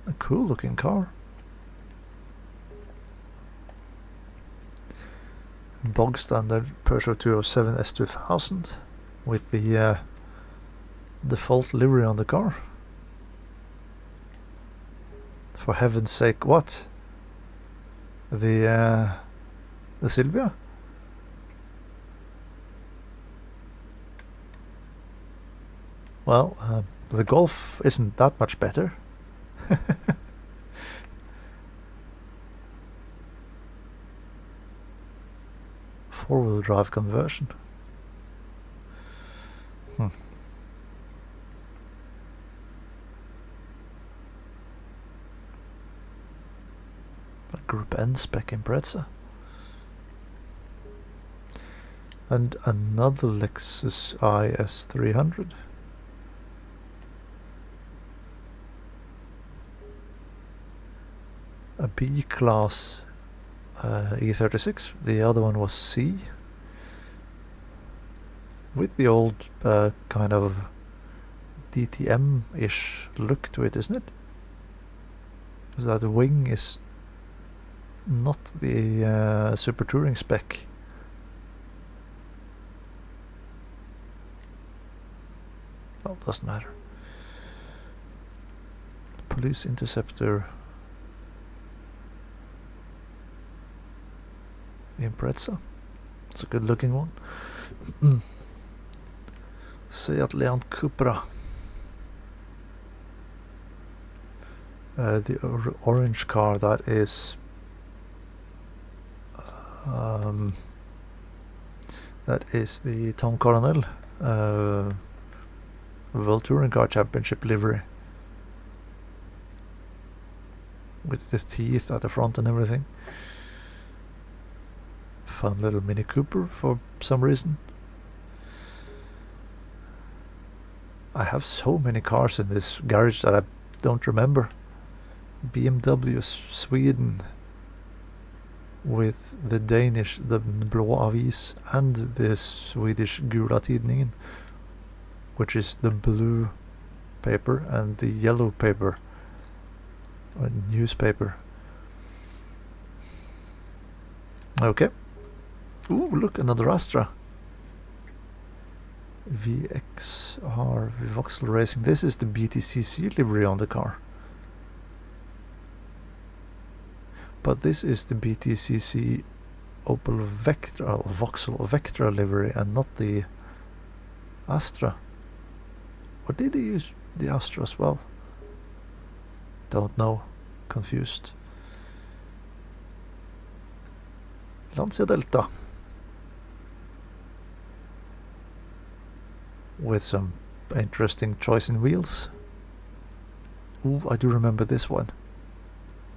A cool looking car. Bog standard Peugeot 207 S2000 with the default livery on the car. For heaven's sake, what? The the Silvia. Well, the Golf isn't that much better. Four-wheel drive conversion. A Group N spec Impreza. And another Lexus IS 300. A B-class E36. The other one was C. With the old kind of DTM-ish look to it, isn't it? Because that wing is not the Super Touring spec. Well, doesn't matter. Police Interceptor Impreza. It's a good looking one. Seat Leon Cupra. The orange car that is the Tom Coronel World Touring Car Championship livery, with the teeth at the front and everything. Fun little Mini Cooper for some reason. I have so many cars in this garage that I don't remember. BMW Sweden with the Danish, the Blå Avis, and the Swedish Gula Tidningen, which is the blue paper, and the yellow paper, or newspaper. Okay. Ooh, look, another Astra. VXR, Vauxhall Racing. This is the BTCC livery on the car. But this is the BTCC Opel Vectra, Vauxhall Vectra livery, and not the Astra. Or did they use the Astra as well? Don't know. Confused. Lancia Delta. With some interesting choice in wheels. Ooh, I do remember this one.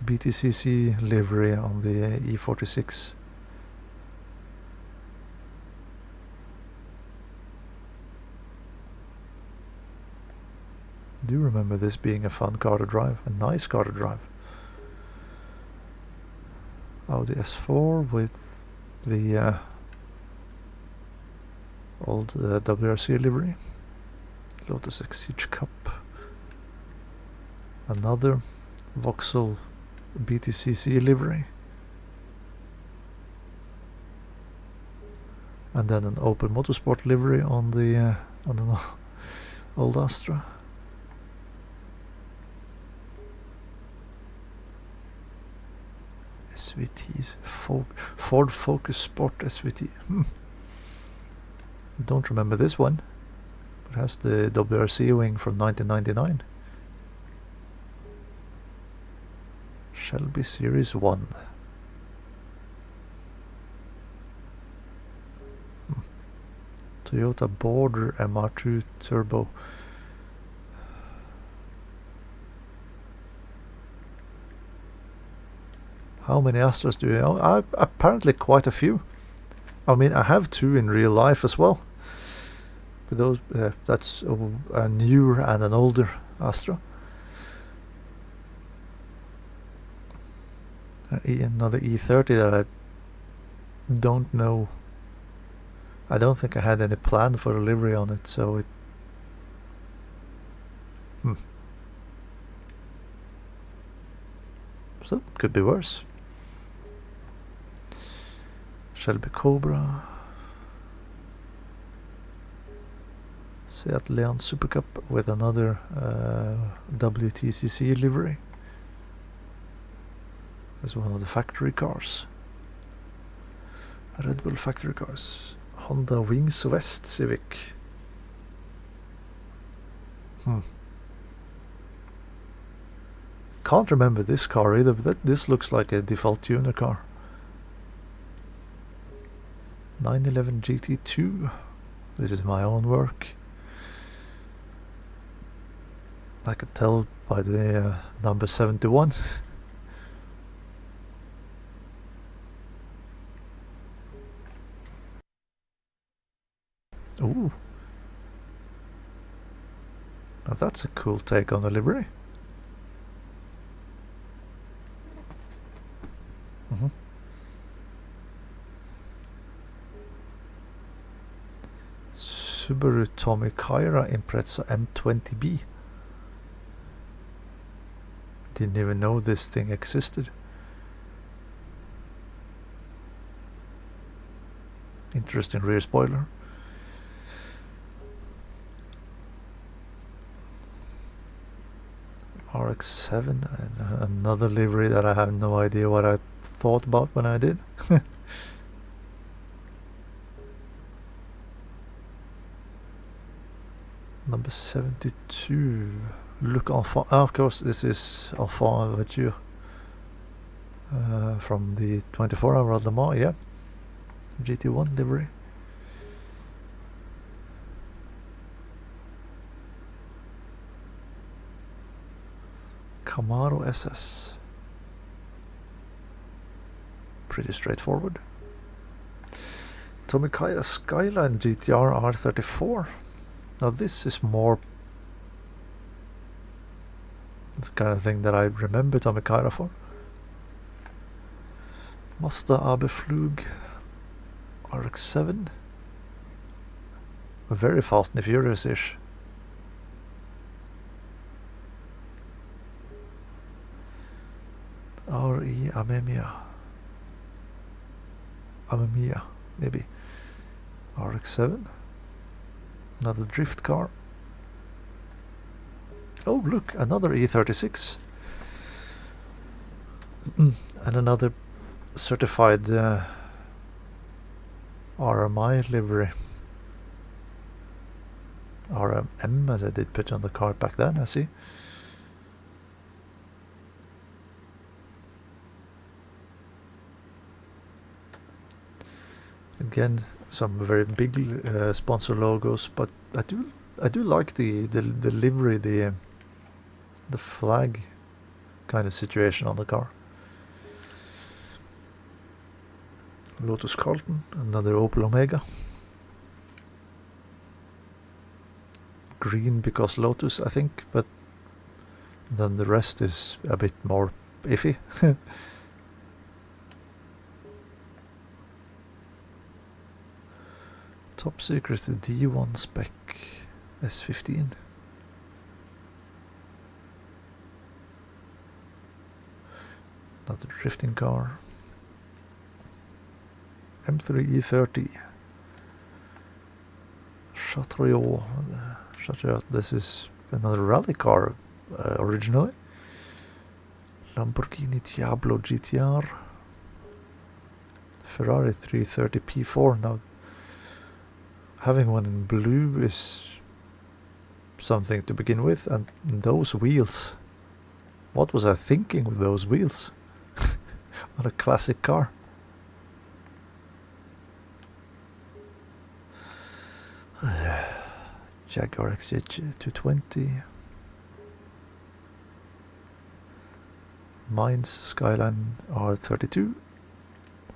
BTCC livery on the E46. Do remember this being a fun car to drive, a nice car to drive. Audi S4 with the old WRC livery. Lotus Exige Cup. Another Vauxhall BTCC livery. And then an Opel Motorsport livery on the old Astra. SVTs. Ford Focus Sport SVT. Don't remember this one. It has the WRC wing from 1999. Shelby Series 1. Toyota Border MR2 Turbo. How many Astras do you own? Apparently quite a few. I mean, I have two in real life as well. But those, that's a newer and an older Astra. Another E30 that I don't know. I don't think I had any plan for delivery on it, so it. So could be worse. Shelby Cobra. Seat Leon Super Cup with another WTCC livery. As one of the factory cars. Red Bull factory cars. Honda Wings West Civic. Can't remember this car either, but this looks like a default tuner car. 911 GT2. This is my own work. I can tell by the number 71. Ooh. Now that's a cool take on the livery. Subaru Tomicaira Impreza M20B. Didn't even know this thing existed. Interesting rear spoiler. RX-7 and another livery that I have no idea what I thought about when I did. Number 72. Look Enfant. Of course, this is Enfant Voiture from the 24-hour Le Mans, yeah. GT1 livery. Camaro SS. Pretty straightforward. Tomicaira Skyline GTR R34. Now this is more the kind of thing that I remember Tomicaira for. Mazda AB Flug RX-7. Very Fast and Furious-ish. RE Amemiya. Amemiya, maybe. RX-7. Another drift car. Oh, look, another E36. And another certified RMI livery. RMM, as I did put on the car back then, I see. Again, some very big sponsor logos, but I do like the livery, the flag kind of situation on the car. Lotus Carlton, another Opel Omega. Green because Lotus, I think, but then the rest is a bit more iffy. Top secret D1 spec S15. Another drifting car. M3 E30. Chatriot. This is another rally car originally. Lamborghini Diablo GTR. Ferrari 330 P4. Now, having one in blue is something to begin with, and those wheels. What was I thinking with those wheels? On a classic car. Jaguar XJ220. Mainz Skyline R32.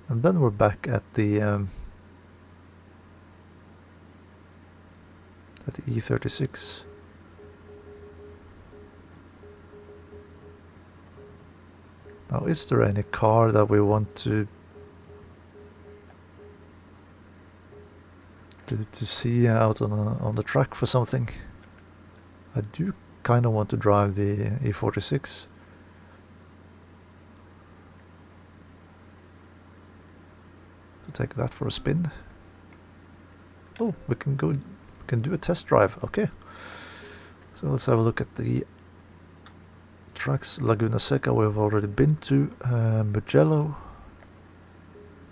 And then we're back at the E36. Now, is there any car that we want to see out on the track for something? I do kind of want to drive the E46. To take that for a spin. Oh, we can do a test drive. Okay, so let's have a look at the tracks. Laguna Seca we've already been to. Mugello,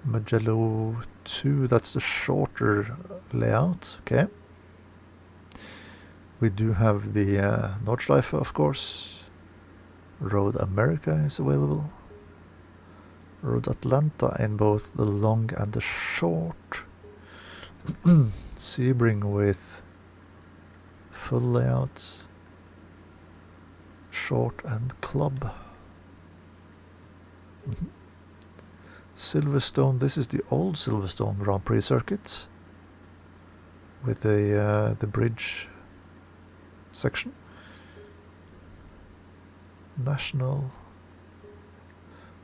Mugello 2, that's the shorter layout. Okay. We do have the Nordschleife, of course. Road America is available. Road Atlanta in both the long and the short. Sebring with full layout, short and club. Silverstone, this is the old Silverstone Grand Prix circuit with the bridge section. National,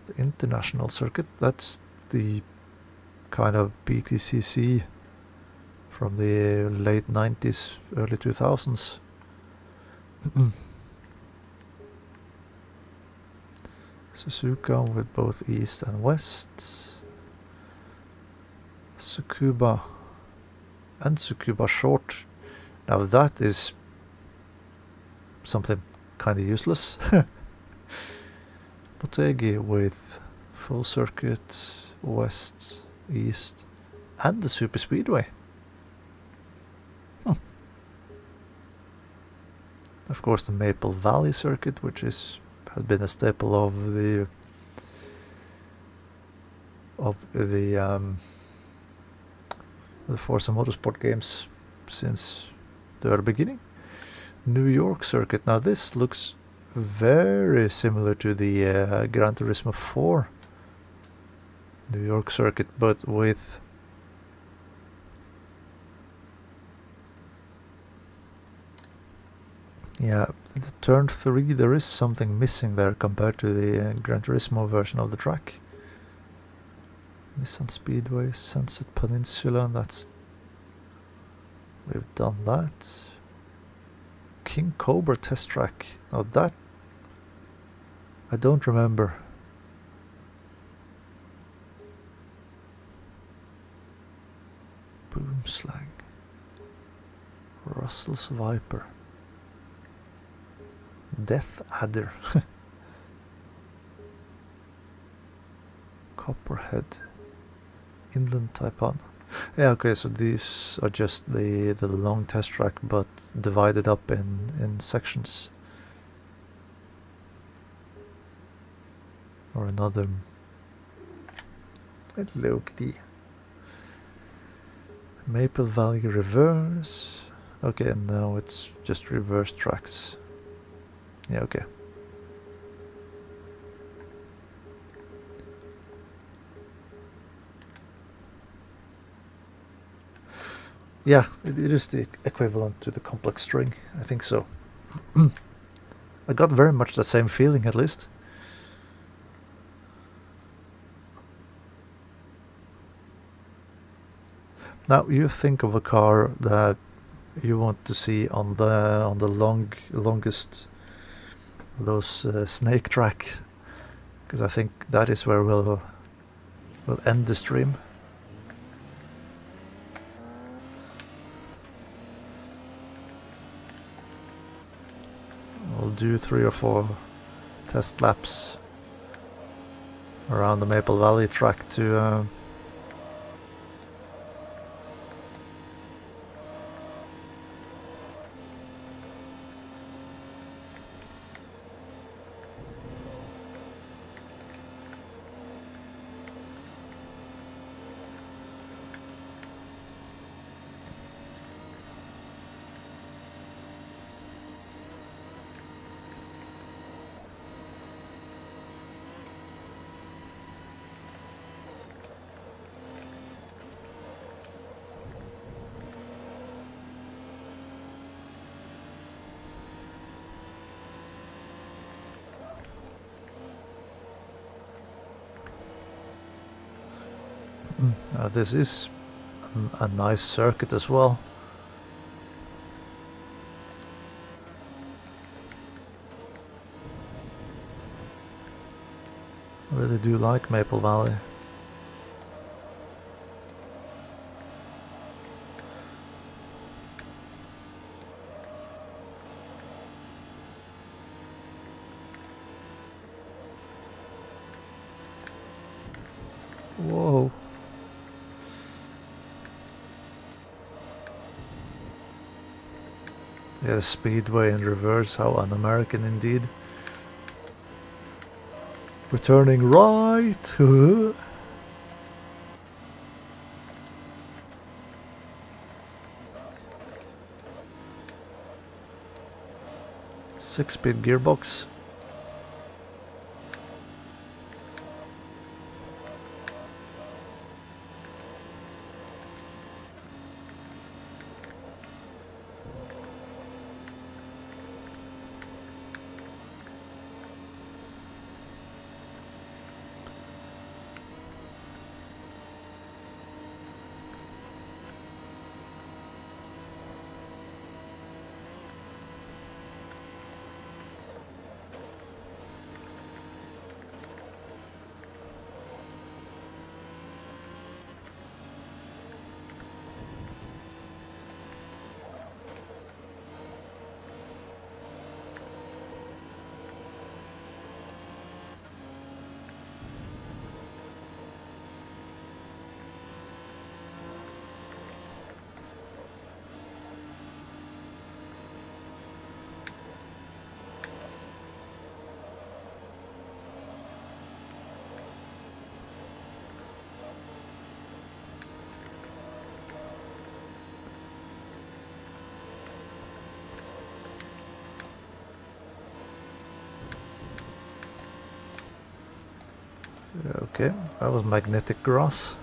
the international circuit, that's the kind of BTCC from the late 90s, early 2000s. Suzuka with both east and west. Tsukuba and Tsukuba short. Now that is something kind of useless. Motegi with full circuit, west, east, and the super speedway. Of course, the Maple Valley circuit, which has been a staple of the Forza Motorsport games since the very beginning. New York circuit. Now this looks very similar to the Gran Turismo 4 New York circuit, but with the turn 3, there is something missing there compared to the Gran Turismo version of the track. Nissan Speedway, Sunset Peninsula, we've done that. King Cobra test track. Now that I don't remember. Boomslang. Russell's Viper. Death Adder. Copperhead. Inland Taipan. Yeah, okay, so these are just the long test track, but divided up in sections. Or another. Hello, kitty. Maple Valley reverse. Okay, and now it's just reverse tracks. Yeah, okay. Yeah, it is the equivalent to the complex string. I think so. I got very much the same feeling, at least. Now you think of a car that you want to see on the longest those snake track, because I think that is where we'll end the stream. We'll do 3 or 4 test laps around the Maple Valley track to this is a nice circuit as well. I really do like Maple Valley. Whoa. Yeah, speedway in reverse, how un-American indeed. Returning right. 6-speed gearbox. Okay, that was magnetic grass.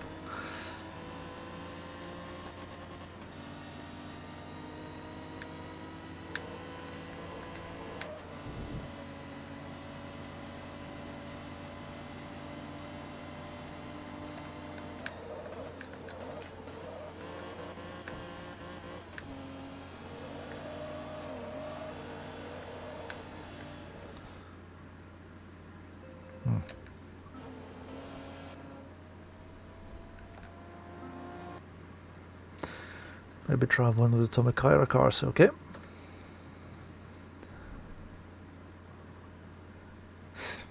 Maybe try one of the Tomokaira cars, okay?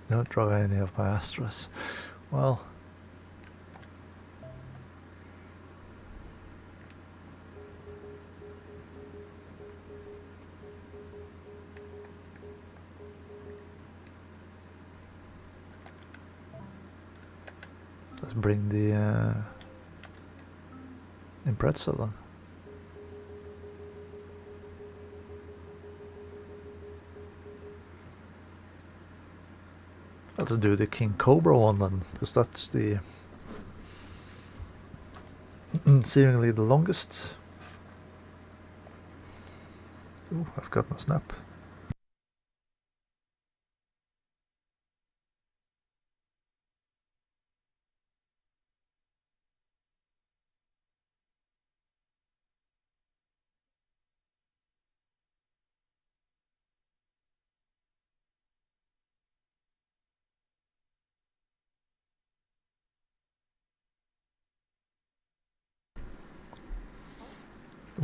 Don't drive any of my Astras. Well, let's bring the Impreza then. Let's do the King Cobra one then, because that's the seemingly the longest. Ooh, I've got my snap.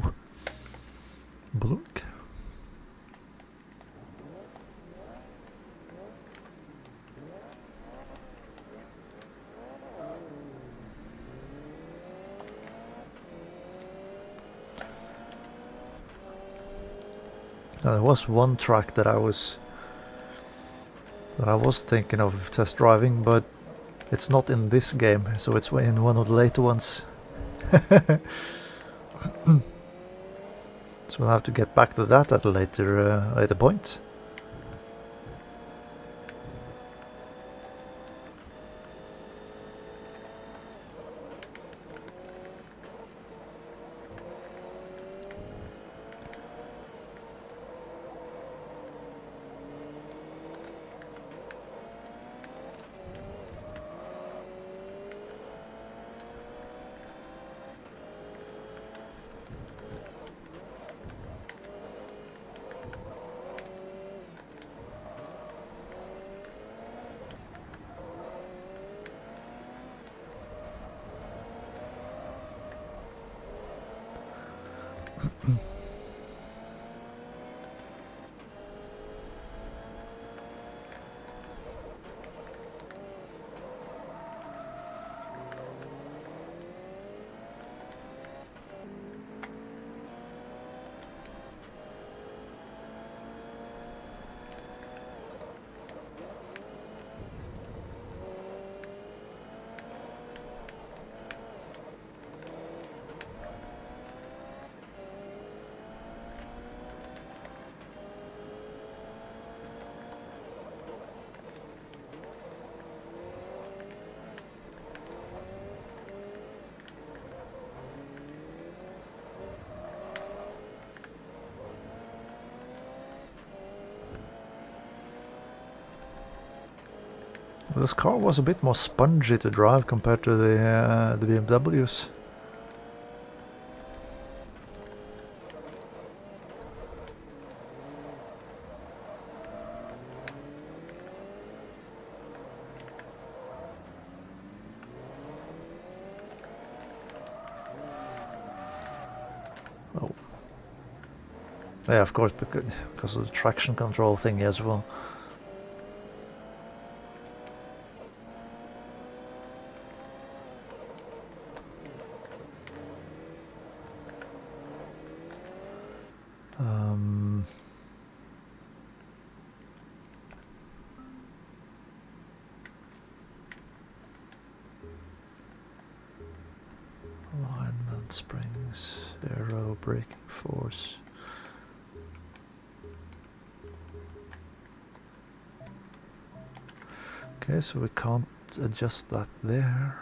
Ooh. Blunk. Now, there was one track that I was thinking of test driving, but it's not in this game, so it's in one of the later ones. So we'll have to get back to that at a later point. This car was a bit more spongy to drive compared to the BMWs. Oh. Yeah, of course, because of the traction control thing as well. Alignment, springs, aero, braking force. Okay, so we can't adjust that there.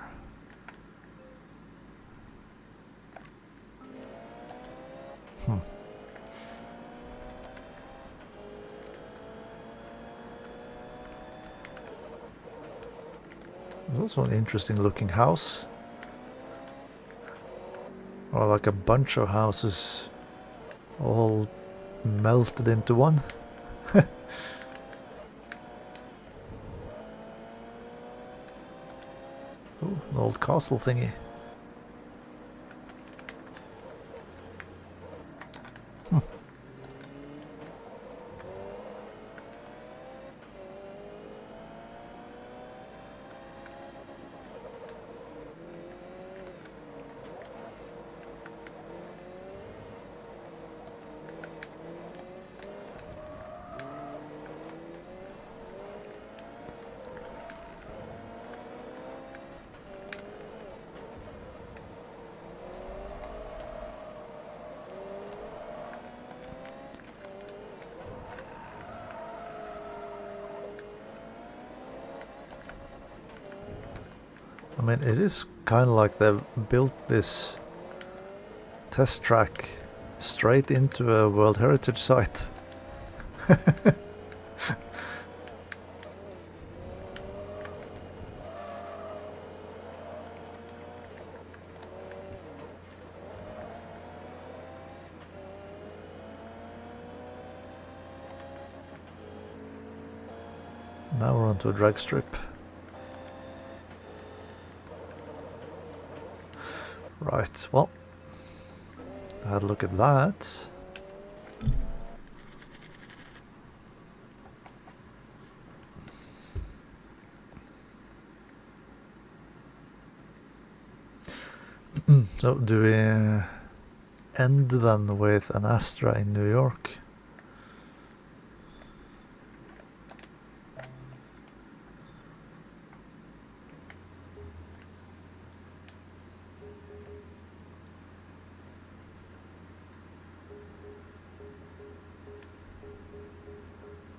There's also an interesting looking house. Or like a bunch of houses all melted into one. Ooh, an old castle thingy. I mean, it is kind of like they've built this test track straight into a World Heritage site. Now we're onto a drag strip. Right, well, I had a look at that. So do we end then with an Astra in New York?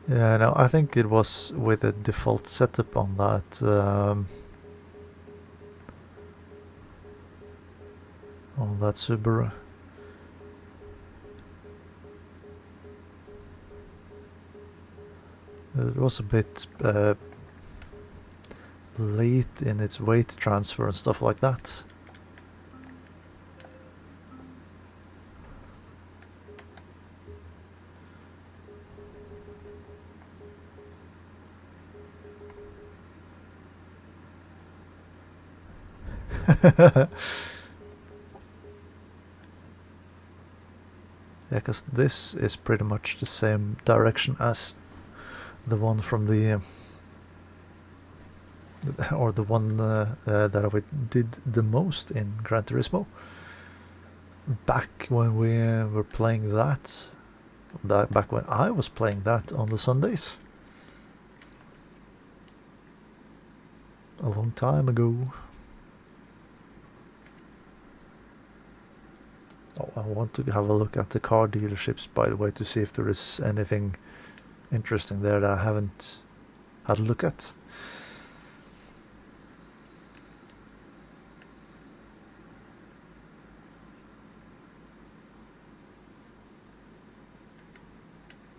Yeah, no, I think it was with a default setup on that. On that Subaru. It was a bit late in its weight transfer and stuff like that. Yeah, because this is pretty much the same direction as the one from the or the one that we did the most in Gran Turismo. Back when we were playing that, back when I was playing that on the Sundays. A long time ago. Oh, I want to have a look at the car dealerships, by the way, to see if there is anything interesting there that I haven't had a look at.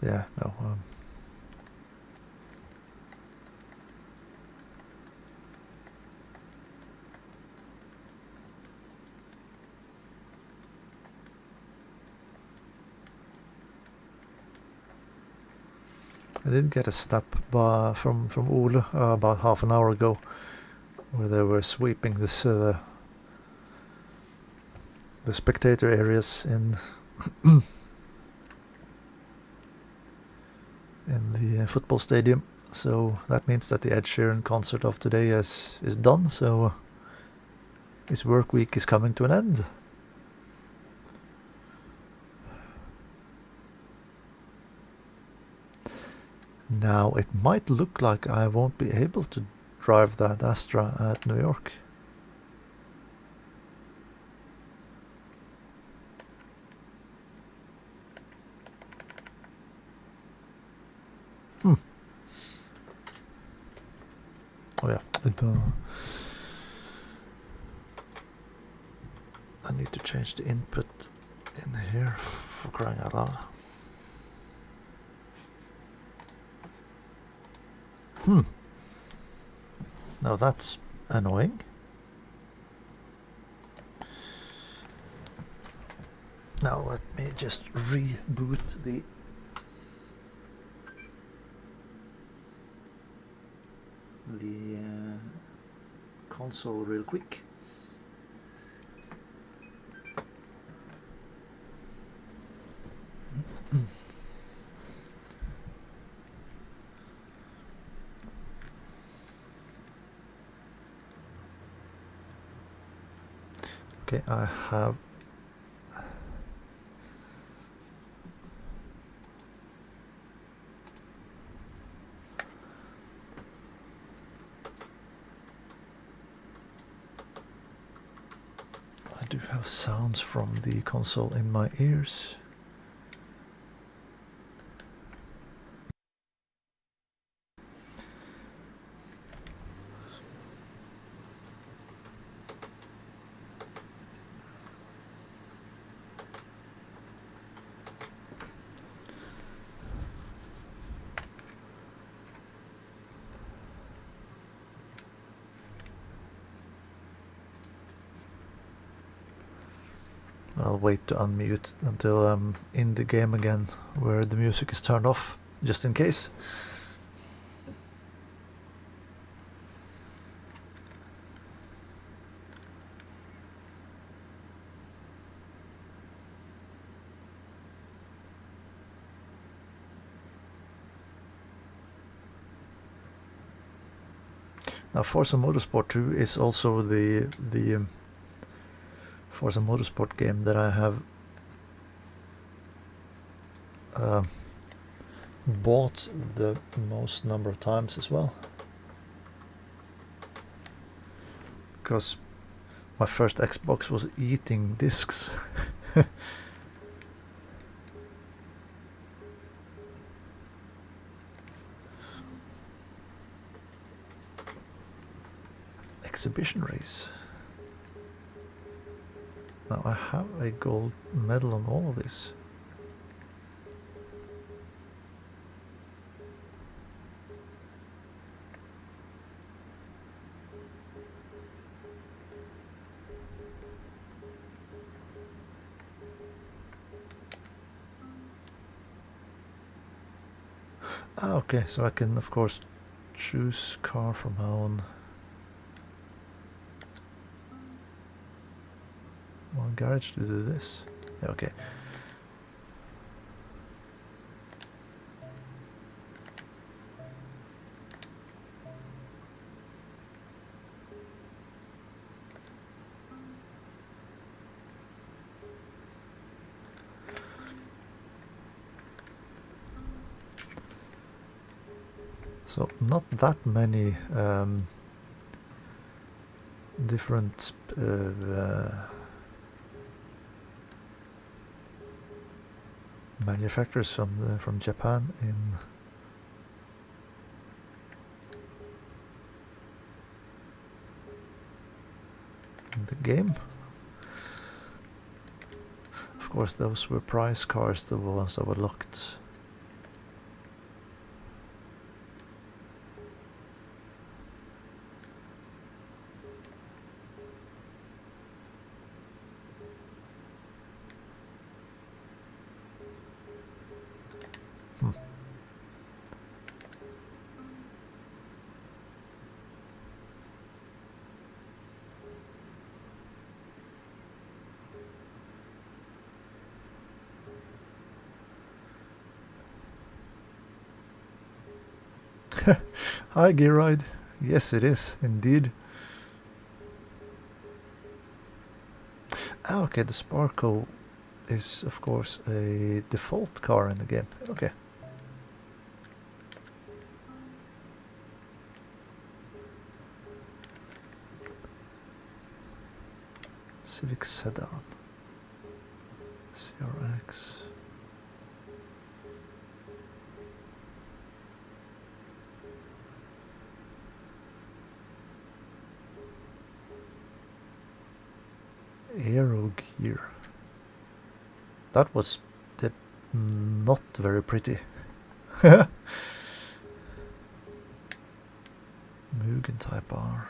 Yeah, no. I did get a snap from Ole about half an hour ago, where they were sweeping this the spectator areas in in the football stadium. So that means that the Ed Sheeran concert of today is done. So his work week is coming to an end. Now it might look like I won't be able to drive that Astra at New York. Oh yeah, I need to change the input in here, for crying out loud. Now that's annoying. Now let me just reboot the console real quick. Okay, I have sounds from the console in my ears. I'll wait to unmute until I'm in the game again, where the music is turned off, just in case. Now Forza Motorsport 2 is also the Forza Motorsport game that I have bought the most number of times as well, because my first Xbox was eating discs. Exhibition race. Now I have a gold medal on all of this. Okay, so I can of course choose car from now on. Well, garage to do this. Yeah, okay. So not that many different manufacturers from Japan in the game. Of course, those were prize cars, the ones that were locked. Hi, Gear Ride. Yes, it is, indeed. Ah, okay, the Sparko is, of course, a default car in the game. Okay. Civic Sedan. CRX. Aero gear. That was not very pretty. Mugen Type R.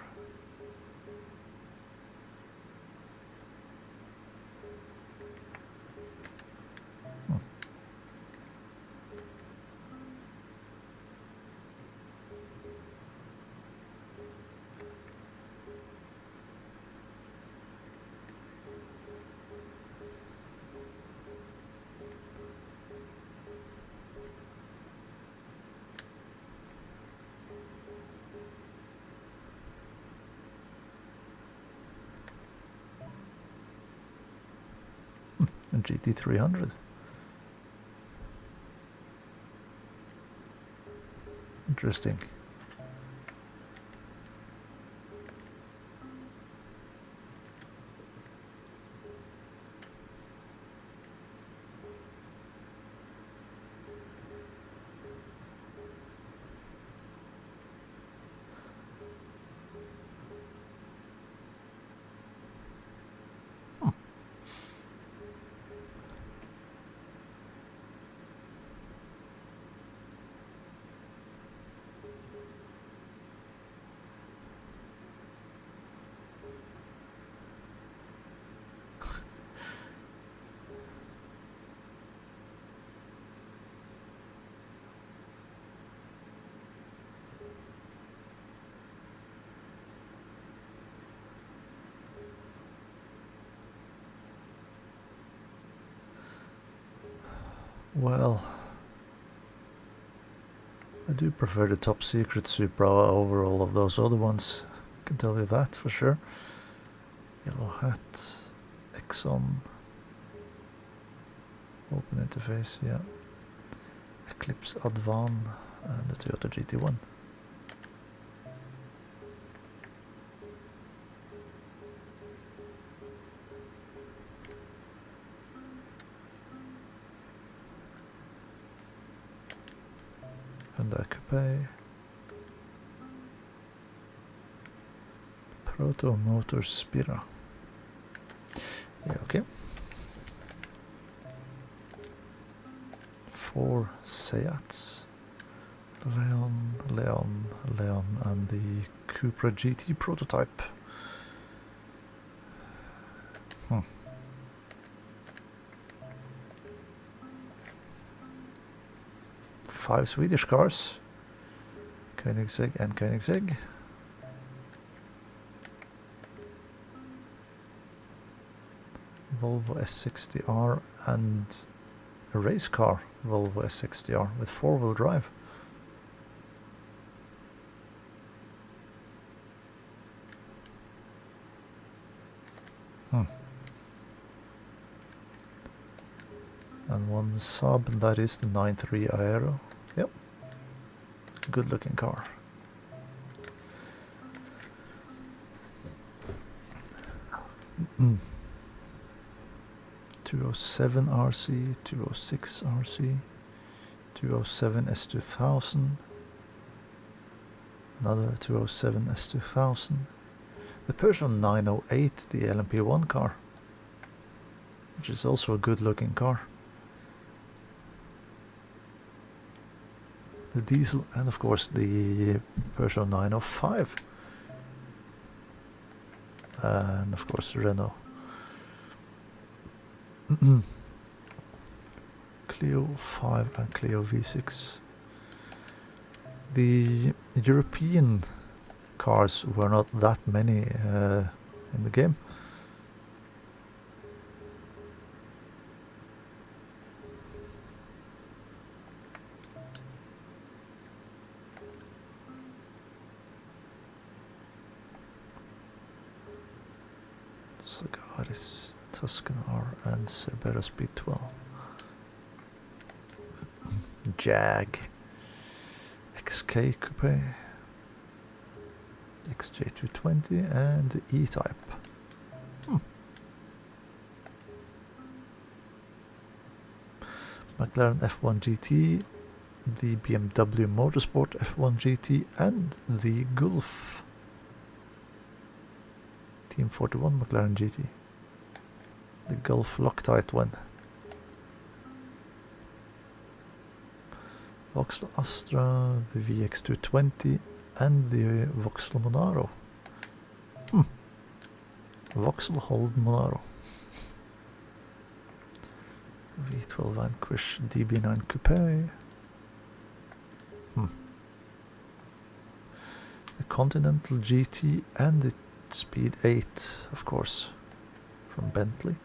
And GT300. Interesting. Well, I do prefer the top secret Supra over all of those other ones. I can tell you that for sure. Yellow hat, Exxon, open interface, yeah. Eclipse Advan and the Toyota GT1. Hyundai Coupe. Proto Motors Spira. Yeah, okay. 4 Seats. Leon, and the Cupra GT prototype. 5 Swedish cars. Koenigsegg and Koenigsegg. Volvo S60R and a race car Volvo S60R with 4-wheel drive. And one Saab, and that is the 9.3 Aero. Yep, good looking car. Mm. 207 RC, 206 RC, 207 S2000, another 207 S2000, the Peugeot 908, the LMP1 car, which is also a good looking car. The diesel, and of course the Peugeot 905, and of course Renault. Clio 5 and Clio V6. The European cars were not that many in the game. Sagaris, Tuscan R, and Cerbera Speed 12. Jag, XK Coupe, XJ220, and the E-Type. McLaren F1 GT, the BMW Motorsport F1 GT, and the Gulf Team 41 McLaren GT. The Gulf Loctite one. Vauxhall Astra, the VX220, and the Vauxhall Monaro. Vauxhall Hold Monaro. V12 Vanquish DB9 Coupe. The Continental GT and the Speed 8, of course, from Bentley.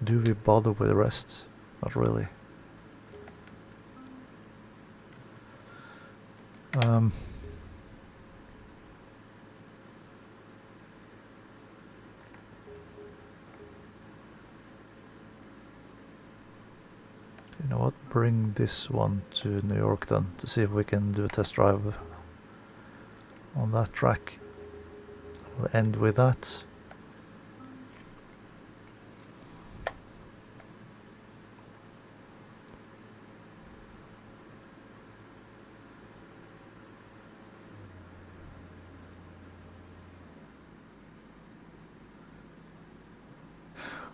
Do we bother with the rest? Not really. You know what? Bring this one to New York then, to see if we can do a test drive on that track. We'll end with that.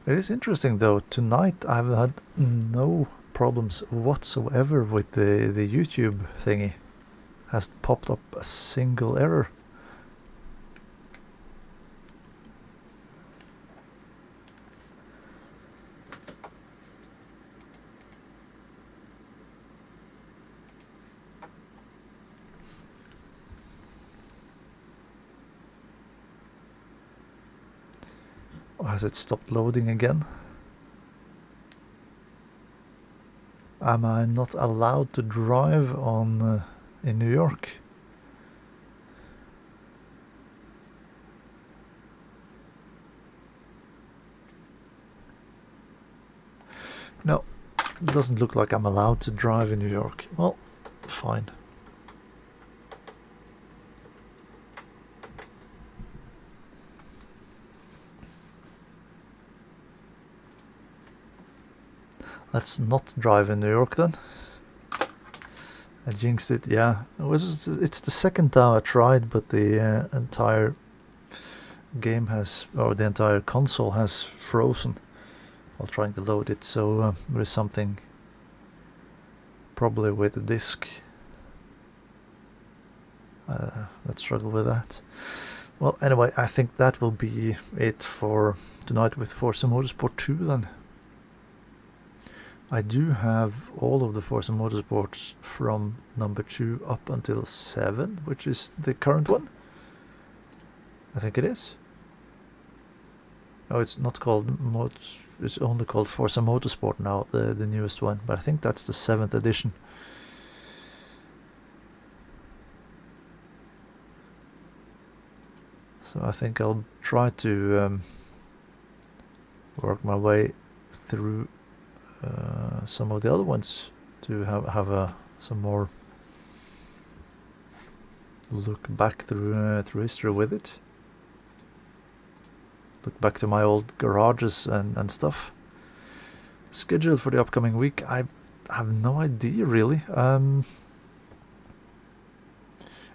It is interesting though, tonight I've had no problems whatsoever with the YouTube thingy. Hasn't popped up a single error. Has it stopped loading again? Am I not allowed to drive on in New York? No, it doesn't look like I'm allowed to drive in New York. Well, fine. Let's not drive in New York then. I jinxed it, yeah. It's the second time I tried, but the entire game has, or the entire console has frozen while trying to load it, so there is something probably with the disc that struggle with that. Well, anyway, I think that will be it for tonight with Forza Motorsport 2 then. I do have all of the Forza Motorsports from number 2 up until 7, which is the current one. I think it is. Oh, it's not called it's only called Forza Motorsport now, the newest one, but I think that's the 7th edition. So I think I'll try to work my way through some of the other ones to have some more look back through history with it. Look back to my old garages and stuff. Schedule for the upcoming week, I have no idea really. In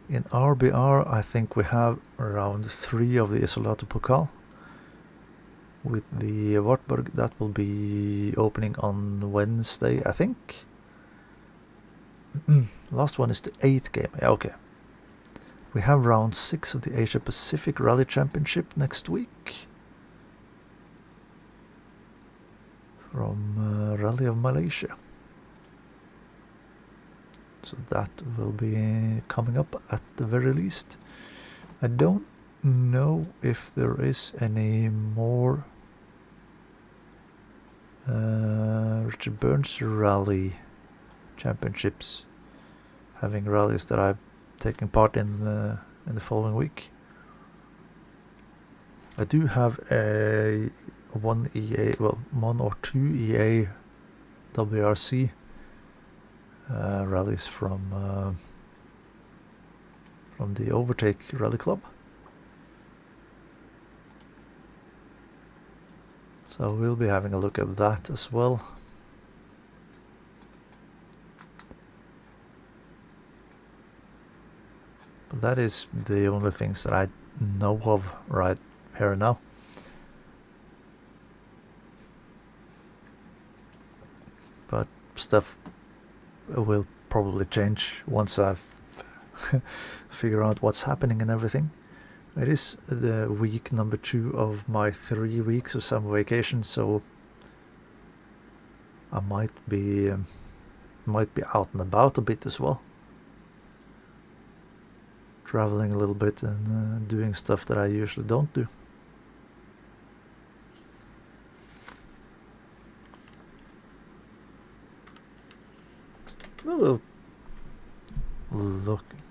RBR I think we have around 3 of the Isolato Pokal. With the Wartburg, that will be opening on Wednesday, I think. Last one is the 8th game. Yeah, okay. We have round 6 of the Asia Pacific Rally Championship next week. From Rally of Malaysia. So that will be coming up at the very least. I don't know if there is any more Richard Burns Rally championships, having rallies that I've taken part in the following week. I do have one or two EA WRC rallies from the Overtake Rally Club. So we'll be having a look at that as well. But that is the only things that I know of right here and now. But stuff will probably change once I've figure out what's happening and everything. It is the week number 2 of my 3 weeks of summer vacation, so I might be out and about a bit as well, traveling a little bit and doing stuff that I usually don't do. We'll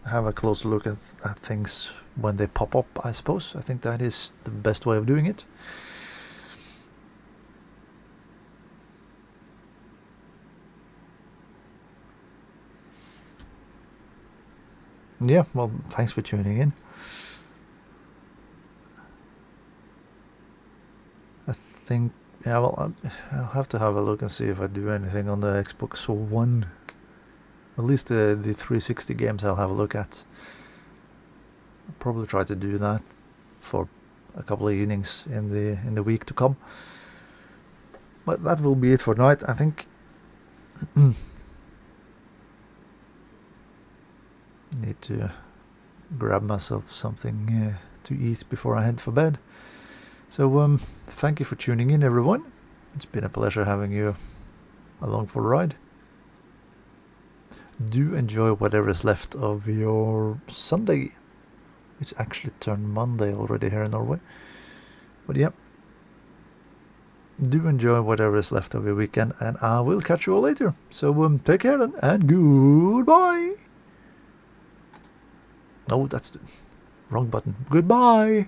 have a closer look at things when they pop up, I suppose. I think that is the best way of doing it. Yeah, well, thanks for tuning in. I think, yeah, well, I'll have to have a look and see if I do anything on the Xbox One. At least the 360 games I'll have a look at. I'll probably try to do that for a couple of evenings in the week to come. But that will be it for tonight, I think. Need to grab myself something to eat before I head for bed. So thank you for tuning in, everyone. It's been a pleasure having you along for a ride. Do enjoy whatever is left of your Sunday. It's actually turned Monday already here in Norway. But yeah, do enjoy whatever is left of your weekend, and I will catch you all later. So take care then, and goodbye. No, that's the wrong button. Goodbye.